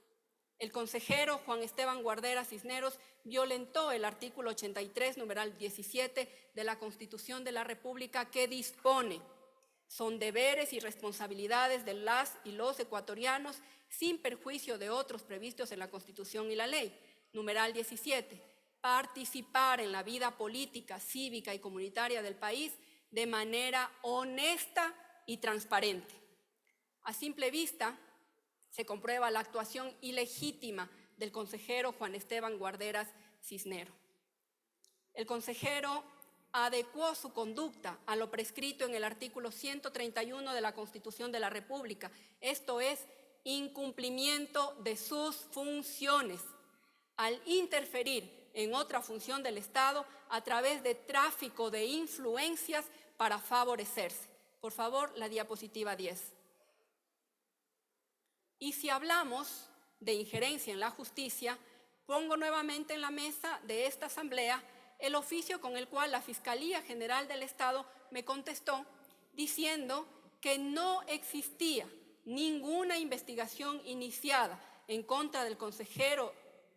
El consejero Juan Esteban Guarderas Cisneros violentó el artículo 83, numeral 17 de la Constitución de la República, que dispone: son deberes y responsabilidades de las y los ecuatorianos sin perjuicio de otros previstos en la Constitución y la ley. Numeral 17, participar en la vida política, cívica y comunitaria del país de manera honesta y transparente. A simple vista, se comprueba la actuación ilegítima del consejero Juan Esteban Guarderas Cisneros. El consejero adecuó su conducta a lo prescrito en el artículo 131 de la Constitución de la República, esto es, incumplimiento de sus funciones, al interferir en otra función del Estado a través de tráfico de influencias para favorecerse. Por favor, la diapositiva 10. Y si hablamos de injerencia en la justicia, pongo nuevamente en la mesa de esta asamblea el oficio con el cual la Fiscalía General del Estado me contestó diciendo que no existía ninguna investigación iniciada en contra del consejero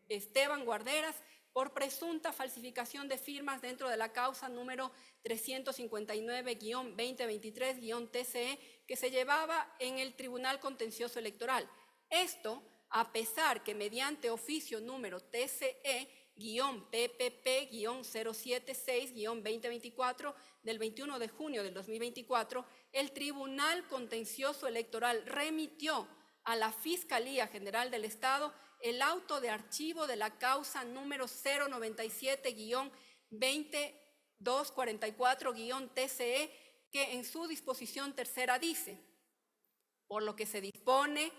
Esteban Guarderas por presunta falsificación de firmas dentro de la causa número 359-2023-TCE que se llevaba en el Tribunal Contencioso Electoral. Esto a pesar que mediante oficio número TCE-PPP-076-2024 del 21 de junio del 2024, el Tribunal Contencioso Electoral remitió a la Fiscalía General del Estado el auto de archivo de la causa número 097-2244-TCE, que en su disposición tercera dice: por lo que se dispone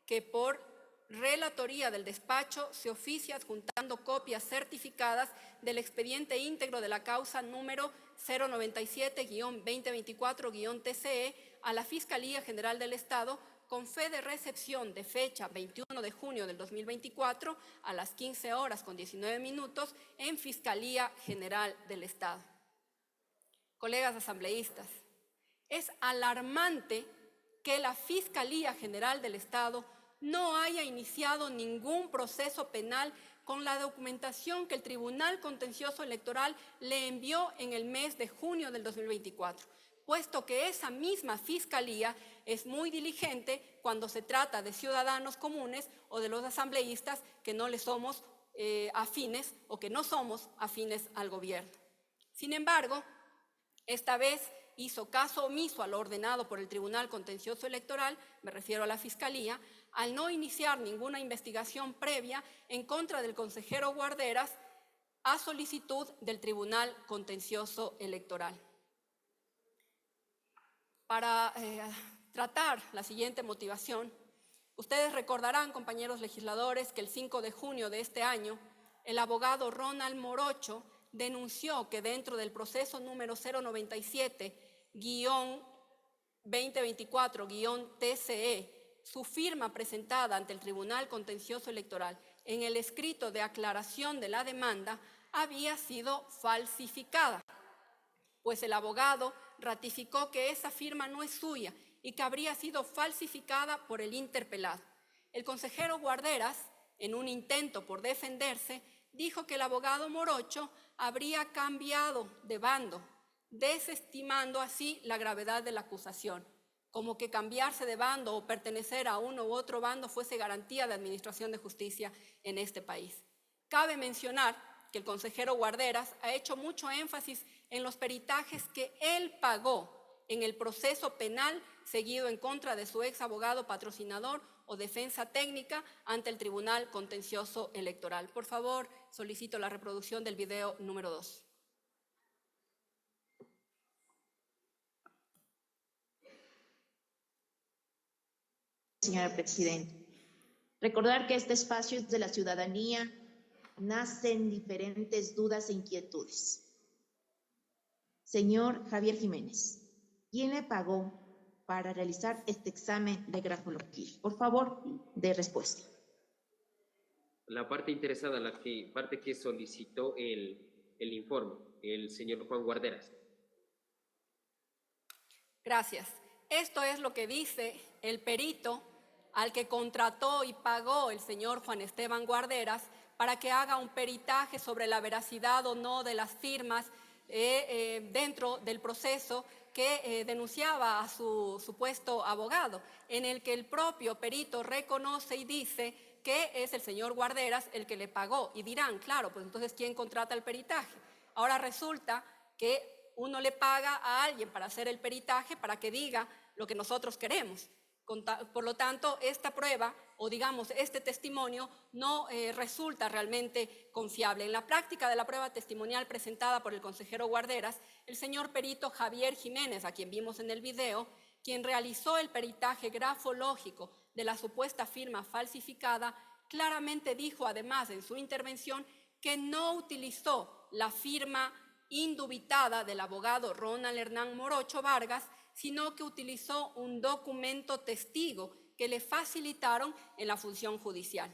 que por relatoría del despacho se oficia adjuntando copias certificadas del expediente íntegro de la causa número 097-2024-TCE a la Fiscalía General del Estado con fe de recepción de fecha 21 de junio del 2024 a las 15:19 en Fiscalía General del Estado. Colegas asambleístas, es alarmante que la Fiscalía General del Estado no haya iniciado ningún proceso penal con la documentación que el Tribunal Contencioso Electoral le envió en el mes de junio del 2024, puesto que esa misma Fiscalía es muy diligente cuando se trata de ciudadanos comunes o de los asambleístas que no le somos afines o que no somos afines al gobierno. Sin embargo, esta vez hizo caso omiso a lo ordenado por el Tribunal Contencioso Electoral, me refiero a la Fiscalía, al no iniciar ninguna investigación previa en contra del consejero Guarderas a solicitud del Tribunal Contencioso Electoral. Para tratar la siguiente motivación, ustedes recordarán, compañeros legisladores, que el 5 de junio de este año, el abogado Ronald Morocho denunció que dentro del proceso número 097-2024-TCE, su firma presentada ante el Tribunal Contencioso Electoral en el escrito de aclaración de la demanda había sido falsificada, pues el abogado ratificó que esa firma no es suya y que habría sido falsificada por el interpelado. El consejero Guarderas en un intento por defenderse, dijo que el abogado Morocho habría cambiado de bando, desestimando así la gravedad de la acusación, como que cambiarse de bando o pertenecer a uno u otro bando fuese garantía de administración de justicia en este país. Cabe mencionar que el consejero Guarderas ha hecho mucho énfasis en los peritajes que él pagó en el proceso penal seguido en contra de su ex abogado patrocinador o defensa técnica ante el Tribunal Contencioso Electoral. Por favor, solicito la reproducción del video número 2. Señora Presidenta, recordar que este espacio es de la ciudadanía, nacen diferentes dudas e inquietudes. Señor Javier Jiménez, ¿quién le pagó para realizar este examen de grafología? Por favor, de respuesta. La parte interesada, parte que solicitó el informe, el señor Juan Guarderas. Gracias. Esto es lo que dice el perito al que contrató y pagó el señor Juan Esteban Guarderas para que haga un peritaje sobre la veracidad o no de las firmas dentro del proceso que denunciaba a su supuesto abogado, en el que el propio perito reconoce y dice que es el señor Guarderas el que le pagó. Y dirán, claro, pues entonces ¿quién contrata el peritaje? Ahora resulta que uno le paga a alguien para hacer el peritaje para que diga lo que nosotros queremos. Por lo tanto, esta prueba, o digamos, este testimonio no resulta realmente confiable. En la práctica de la prueba testimonial presentada por el consejero Guarderas, el señor perito Javier Jiménez, a quien vimos en el video, quien realizó el peritaje grafológico de la supuesta firma falsificada, claramente dijo además en su intervención que no utilizó la firma indubitada del abogado Ronald Hernán Morocho Vargas, sino que utilizó un documento testigo que le facilitaron en la función judicial.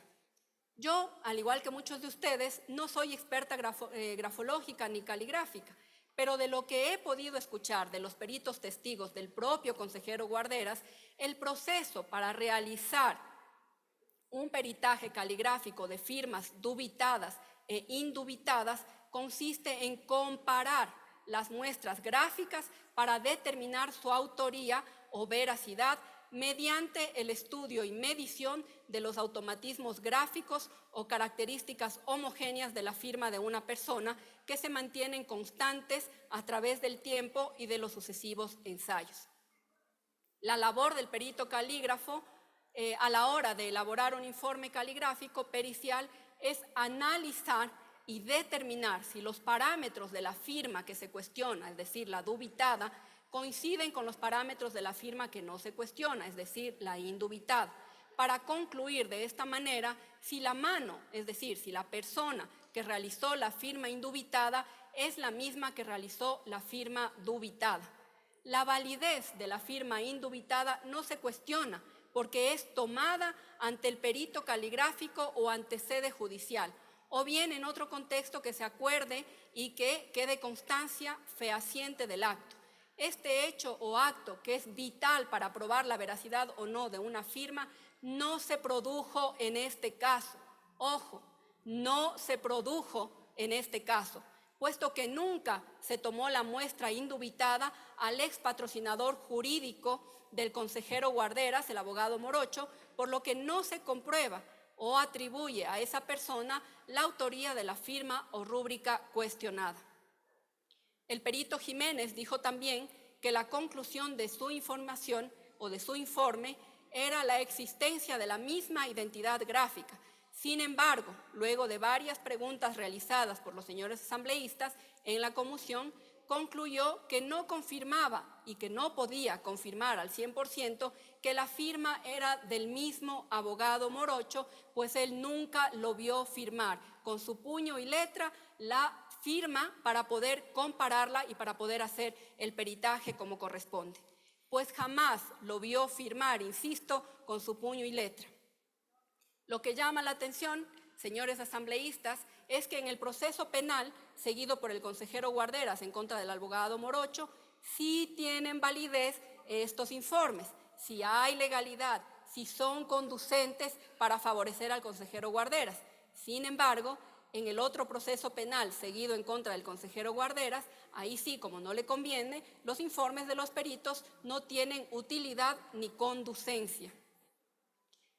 Yo, al igual que muchos de ustedes, no soy experta grafológica ni caligráfica, pero de lo que he podido escuchar de los peritos testigos del propio consejero Guarderas, el proceso para realizar un peritaje caligráfico de firmas dubitadas e indubitadas consiste en comparar las muestras gráficas para determinar su autoría o veracidad mediante el estudio y medición de los automatismos gráficos o características homogéneas de la firma de una persona que se mantienen constantes a través del tiempo y de los sucesivos ensayos. La labor del perito calígrafo a la hora de elaborar un informe caligráfico pericial es analizar y determinar si los parámetros de la firma que se cuestiona, es decir, la dubitada, coinciden con los parámetros de la firma que no se cuestiona, es decir, la indubitada, para concluir de esta manera si la mano, es decir, si la persona que realizó la firma indubitada es la misma que realizó la firma dubitada. La validez de la firma indubitada no se cuestiona porque es tomada ante el perito caligráfico o ante sede judicial, o bien en otro contexto que se acuerde y que quede constancia fehaciente del acto. Este hecho o acto, que es vital para probar la veracidad o no de una firma, no se produjo en este caso. Ojo, no se produjo en este caso, puesto que nunca se tomó la muestra indubitada al ex patrocinador jurídico del consejero Guarderas, el abogado Morocho, por lo que no se comprueba o atribuye a esa persona la autoría de la firma o rúbrica cuestionada. El perito Jiménez dijo también que la conclusión de su información o de su informe era la existencia de la misma identidad gráfica. Sin embargo, luego de varias preguntas realizadas por los señores asambleístas en la comisión, concluyó que no confirmaba y que no podía confirmar al 100% que la firma era del mismo abogado Morocho, pues él nunca lo vio firmar con su puño y letra la firma para poder compararla y para poder hacer el peritaje como corresponde. Pues jamás lo vio firmar, insisto, con su puño y letra. Lo que llama la atención, señores asambleístas, es que en el proceso penal seguido por el consejero Guarderas en contra del abogado Morocho, sí tienen validez estos informes. Si hay legalidad, si son conducentes para favorecer al consejero Guarderas. Sin embargo, en el otro proceso penal seguido en contra del consejero Guarderas, ahí sí, como no le conviene, los informes de los peritos no tienen utilidad ni conducencia.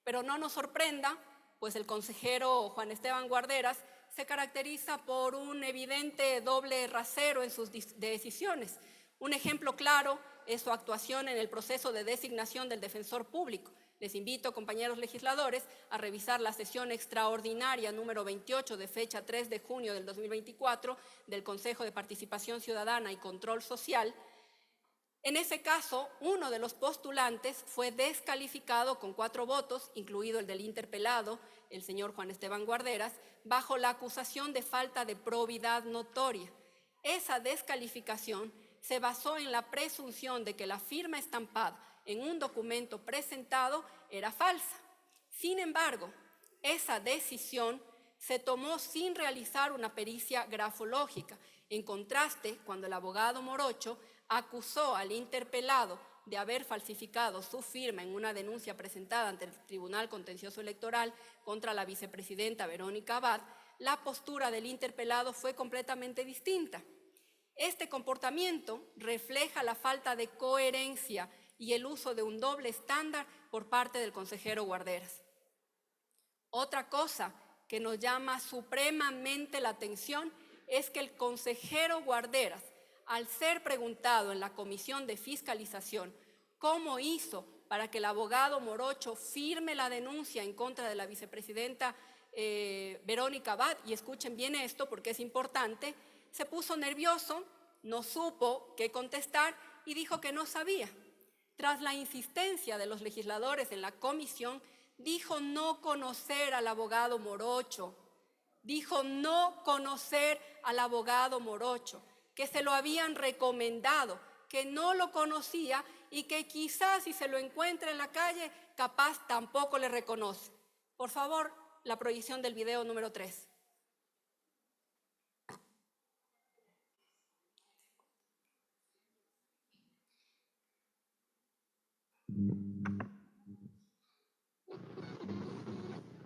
Pero no nos sorprenda, pues el consejero Juan Esteban Guarderas se caracteriza por un evidente doble rasero en sus decisiones. Un ejemplo claro es su actuación en el proceso de designación del defensor público. Les invito, compañeros legisladores, a revisar la sesión extraordinaria número 28 de fecha 3 de junio del 2024 del Consejo de Participación Ciudadana y Control Social. En ese caso, uno de los postulantes fue descalificado con 4 votos, incluido el del interpelado, el señor Juan Esteban Guarderas, bajo la acusación de falta de probidad notoria. Esa descalificación se basó en la presunción de que la firma estampada en un documento presentado era falsa. Sin embargo, esa decisión se tomó sin realizar una pericia grafológica. En contraste, cuando el abogado Morocho acusó al interpelado de haber falsificado su firma en una denuncia presentada ante el Tribunal Contencioso Electoral contra la vicepresidenta Verónica Abad, la postura del interpelado fue completamente distinta. Este comportamiento refleja la falta de coherencia y el uso de un doble estándar por parte del consejero Guarderas. Otra cosa que nos llama supremamente la atención es que el consejero Guarderas, al ser preguntado en la Comisión de Fiscalización cómo hizo para que el abogado Morocho firme la denuncia en contra de la vicepresidenta Verónica Abad, y escuchen bien esto porque es importante, se puso nervioso, no supo qué contestar y dijo que no sabía. Tras la insistencia de los legisladores en la comisión, dijo no conocer al abogado Morocho, que se lo habían recomendado, que no lo conocía y que quizás si se lo encuentra en la calle, capaz tampoco le reconoce. Por favor, la proyección del video número 3.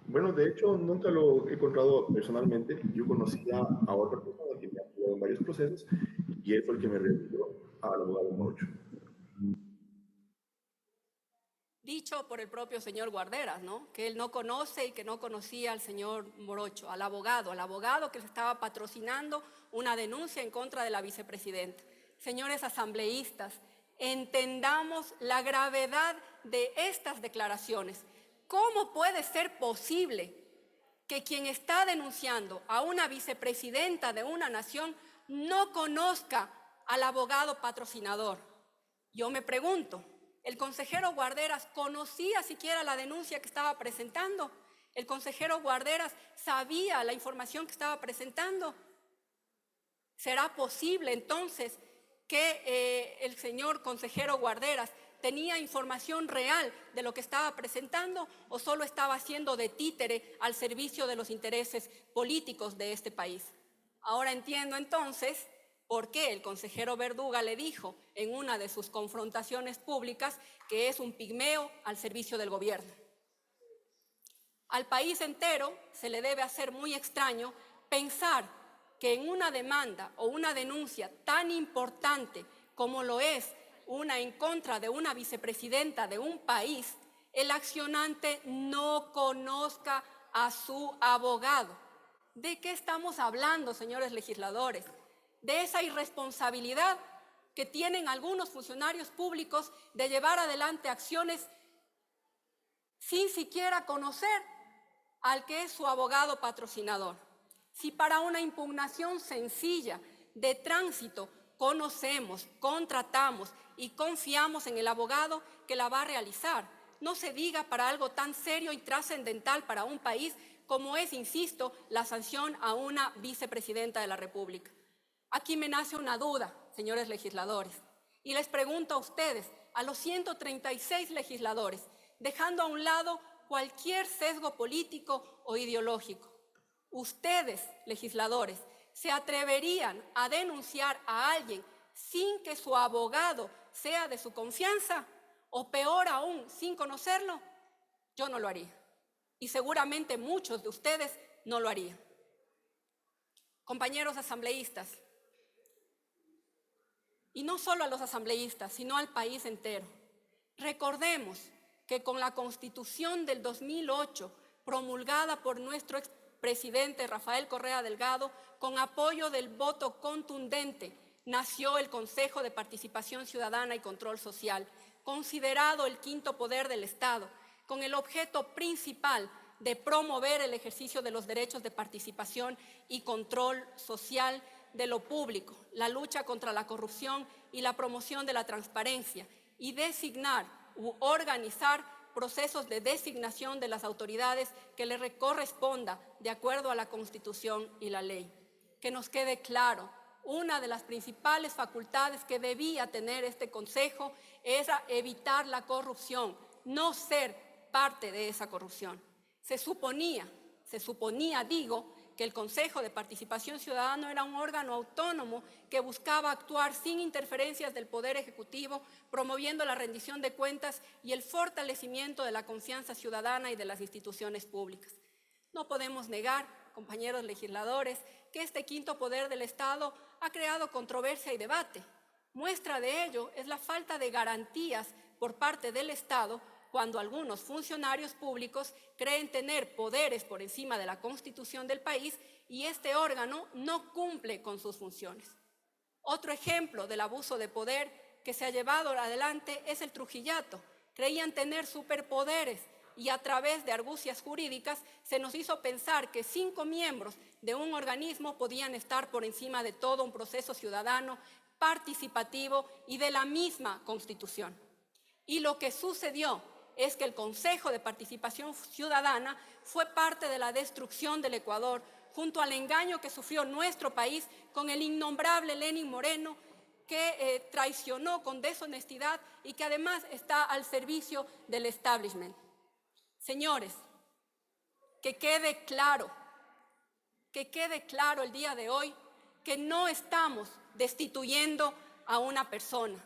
Bueno, de hecho, nunca lo he encontrado personalmente. Yo conocía a otra persona que me ha ayudado en varios procesos y él fue el que me refirió al abogado Morocho. Dicho por el propio señor Guarderas, ¿no? Que él no conoce y que no conocía al señor Morocho, al abogado que le estaba patrocinando una denuncia en contra de la vicepresidenta. Señores asambleístas, entendamos la gravedad de estas declaraciones. ¿Cómo puede ser posible que quien está denunciando a una vicepresidenta de una nación no conozca al abogado patrocinador? Yo me pregunto, ¿el consejero Guarderas conocía siquiera la denuncia que estaba presentando? ¿El consejero Guarderas sabía la información que estaba presentando? ¿Será posible entonces que el señor consejero Guarderas tenía información real de lo que estaba presentando o solo estaba haciendo de títere al servicio de los intereses políticos de este país? Ahora entiendo entonces por qué el consejero Verduga le dijo en una de sus confrontaciones públicas que es un pigmeo al servicio del gobierno. Al país entero se le debe hacer muy extraño pensar que en una demanda o una denuncia tan importante como lo es una en contra de una vicepresidenta de un país, el accionante no conozca a su abogado. ¿De qué estamos hablando, señores legisladores? De esa irresponsabilidad que tienen algunos funcionarios públicos de llevar adelante acciones sin siquiera conocer al que es su abogado patrocinador. Si para una impugnación sencilla de tránsito conocemos, contratamos y confiamos en el abogado que la va a realizar, no se diga para algo tan serio y trascendental para un país como es, insisto, la sanción a una vicepresidenta de la República. Aquí me nace una duda, señores legisladores, y les pregunto a ustedes, a los 136 legisladores, dejando a un lado cualquier sesgo político o ideológico. Ustedes, legisladores, ¿se atreverían a denunciar a alguien sin que su abogado sea de su confianza? O peor aún, sin conocerlo. Yo no lo haría. Y seguramente muchos de ustedes no lo harían. Compañeros asambleístas, y no solo a los asambleístas, sino al país entero, recordemos que con la Constitución del 2008, promulgada por nuestro expresidente Rafael Correa Delgado, con apoyo del voto contundente, nació el Consejo de Participación Ciudadana y Control Social, considerado el quinto poder del Estado, con el objeto principal de promover el ejercicio de los derechos de participación y control social de lo público, la lucha contra la corrupción y la promoción de la transparencia, y designar u organizar procesos de designación de las autoridades que le corresponda de acuerdo a la Constitución y la ley. Que nos quede claro, una de las principales facultades que debía tener este Consejo era evitar la corrupción, no ser parte de esa corrupción. Se suponía, que el Consejo de Participación Ciudadana era un órgano autónomo que buscaba actuar sin interferencias del Poder Ejecutivo, promoviendo la rendición de cuentas y el fortalecimiento de la confianza ciudadana y de las instituciones públicas. No podemos negar, compañeros legisladores, que este quinto poder del Estado ha creado controversia y debate. Muestra de ello es la falta de garantías por parte del Estado cuando algunos funcionarios públicos creen tener poderes por encima de la Constitución del país y este órgano no cumple con sus funciones. Otro ejemplo del abuso de poder que se ha llevado adelante es el Trujillato. Creían tener superpoderes y a través de argucias jurídicas se nos hizo pensar que 5 miembros de un organismo podían estar por encima de todo un proceso ciudadano, participativo y de la misma Constitución. Y lo que sucedió es que el Consejo de Participación Ciudadana fue parte de la destrucción del Ecuador, junto al engaño que sufrió nuestro país con el innombrable Lenín Moreno, que traicionó con deshonestidad y que además está al servicio del establishment. Señores, que quede claro el día de hoy que no estamos destituyendo a una persona,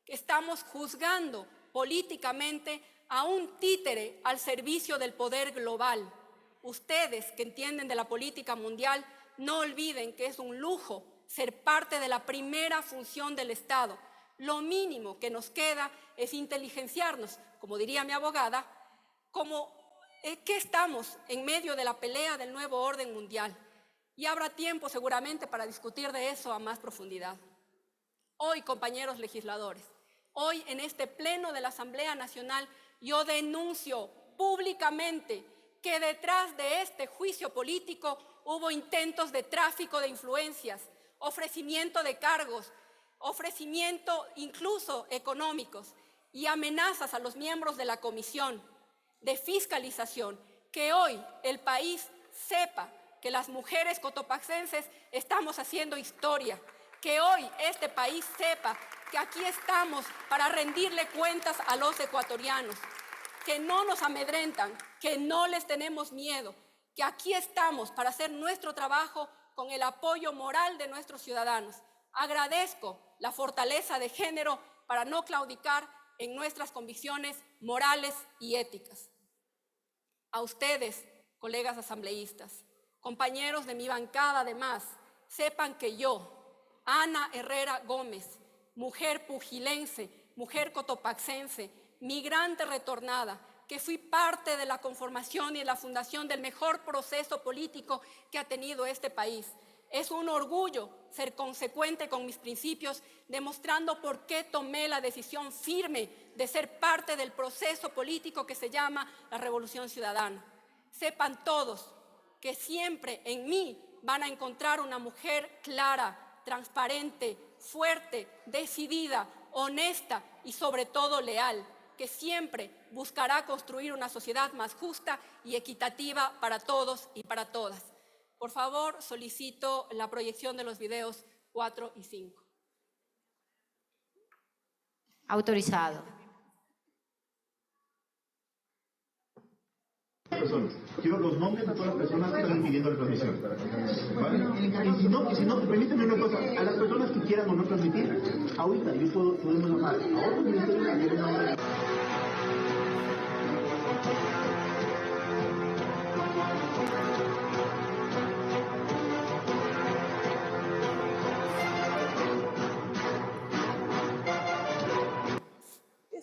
que estamos juzgando políticamente a un títere al servicio del poder global. Ustedes que entienden de la política mundial, no olviden que es un lujo ser parte de la primera función del Estado. Lo mínimo que nos queda es inteligenciarnos, como diría mi abogada, que estamos en medio de la pelea del nuevo orden mundial. Y habrá tiempo seguramente para discutir de eso a más profundidad. Hoy, compañeros legisladores, hoy en este pleno de la Asamblea Nacional, yo denuncio públicamente que detrás de este juicio político hubo intentos de tráfico de influencias, ofrecimiento de cargos, ofrecimiento incluso económicos y amenazas a los miembros de la Comisión de Fiscalización, que hoy el país sepa que las mujeres cotopaxenses estamos haciendo historia, que hoy este país sepa que aquí estamos para rendirle cuentas a los ecuatorianos, que no nos amedrentan, que no les tenemos miedo, que aquí estamos para hacer nuestro trabajo con el apoyo moral de nuestros ciudadanos. Agradezco la fortaleza de género para no claudicar en nuestras convicciones morales y éticas. A ustedes, colegas asambleístas, compañeros de mi bancada además, sepan que yo, Ana Herrera Gómez, mujer pujilense, mujer cotopaxense, migrante retornada, que fui parte de la conformación y de la fundación del mejor proceso político que ha tenido este país. Es un orgullo ser consecuente con mis principios, demostrando por qué tomé la decisión firme de ser parte del proceso político que se llama la Revolución Ciudadana. Sepan todos que siempre en mí van a encontrar una mujer clara, transparente, fuerte, decidida, honesta y sobre todo leal, que siempre buscará construir una sociedad más justa y equitativa para todos y para todas. Por favor, solicito la proyección de los videos 4 y 5. Autorizado. Quiero los nombres de todas las personas que están pidiendo la transmisión. ¿Vale? Y si no, permíteme una cosa. A las personas que quieran o no transmitir, ahorita podemos llamar a otros ministerios que tienen nombre.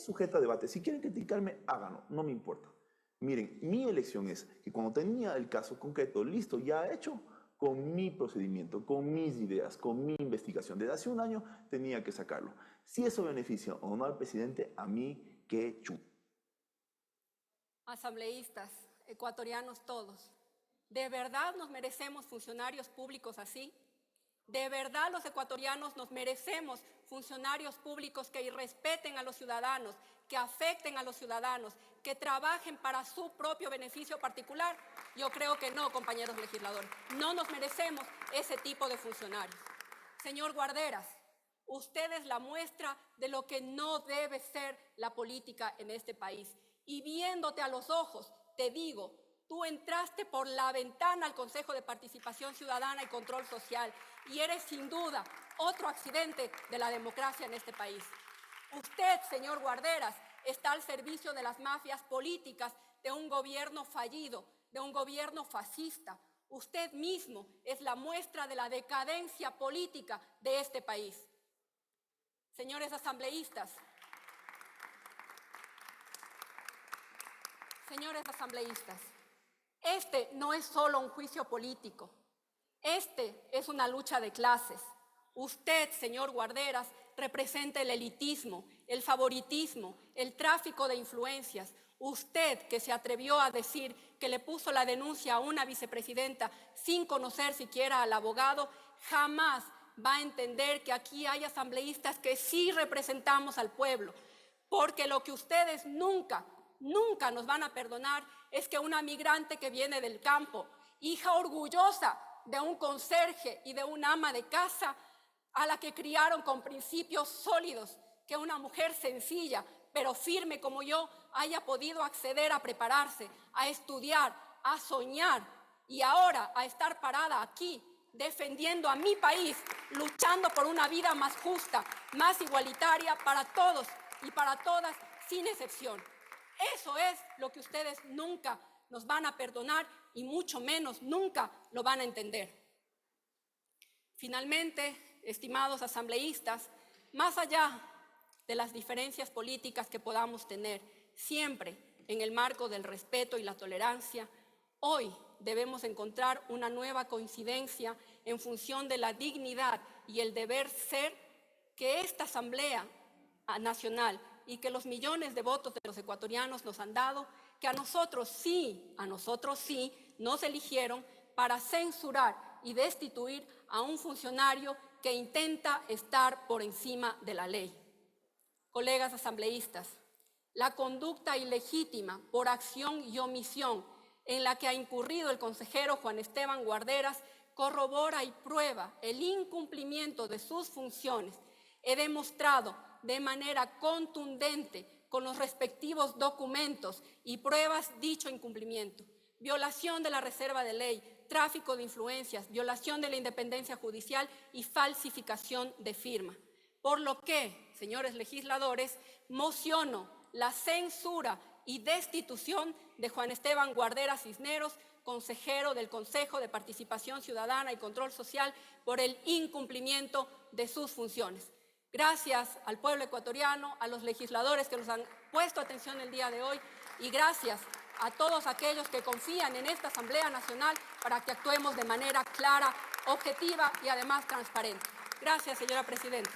sujeta a debate. Si quieren criticarme, háganlo, no me importa. Miren, mi elección es que cuando tenía el caso concreto listo, ya hecho, con mi procedimiento, con mis ideas, con mi investigación, desde hace un año tenía que sacarlo. Si eso beneficia o no al presidente, a mí, qué chulo. Asambleístas, ecuatorianos todos, ¿de verdad nos merecemos funcionarios públicos así? ¿De verdad los ecuatorianos nos merecemos funcionarios públicos que irrespeten a los ciudadanos, que afecten a los ciudadanos, que trabajen para su propio beneficio particular? Yo creo que no, compañeros legisladores. No nos merecemos ese tipo de funcionarios. Señor Guarderas, usted es la muestra de lo que no debe ser la política en este país. Y viéndote a los ojos, te digo, tú entraste por la ventana al Consejo de Participación Ciudadana y Control Social y eres sin duda otro accidente de la democracia en este país. Usted, señor Guarderas, está al servicio de las mafias políticas de un gobierno fallido, de un gobierno fascista. Usted mismo es la muestra de la decadencia política de este país. Señores asambleístas, este no es solo un juicio político, este es una lucha de clases. Usted, señor Guarderas, representa el elitismo, el favoritismo, el tráfico de influencias. Usted, que se atrevió a decir que le puso la denuncia a una vicepresidenta sin conocer siquiera al abogado, jamás va a entender que aquí hay asambleístas que sí representamos al pueblo, porque lo que ustedes nunca nos van a perdonar es que una migrante que viene del campo, hija orgullosa de un conserje y de una ama de casa, a la que criaron con principios sólidos, que una mujer sencilla pero firme como yo haya podido acceder a prepararse, a estudiar, a soñar y ahora a estar parada aquí defendiendo a mi país, luchando por una vida más justa, más igualitaria para todos y para todas sin excepción. Eso es lo que ustedes nunca nos van a perdonar y mucho menos nunca lo van a entender. Finalmente, estimados asambleístas, más allá de las diferencias políticas que podamos tener, siempre en el marco del respeto y la tolerancia, hoy debemos encontrar una nueva coincidencia en función de la dignidad y el deber ser que esta Asamblea Nacional y que los millones de votos de los ecuatorianos nos han dado, que a nosotros sí nos eligieron para censurar y destituir a un funcionario que intenta estar por encima de la ley. Colegas asambleístas, la conducta ilegítima por acción y omisión en la que ha incurrido el consejero Juan Esteban Guarderas corrobora y prueba el incumplimiento de sus funciones. He demostrado de manera contundente con los respectivos documentos y pruebas dicho incumplimiento. Violación de la reserva de ley, tráfico de influencias, violación de la independencia judicial y falsificación de firma. Por lo que, señores legisladores, mociono la censura y destitución de Juan Esteban Guarderas Cisneros, consejero del Consejo de Participación Ciudadana y Control Social, por el incumplimiento de sus funciones. Gracias al pueblo ecuatoriano, a los legisladores que nos han puesto atención el día de hoy y gracias a todos aquellos que confían en esta Asamblea Nacional para que actuemos de manera clara, objetiva y además transparente. Gracias, señora Presidenta.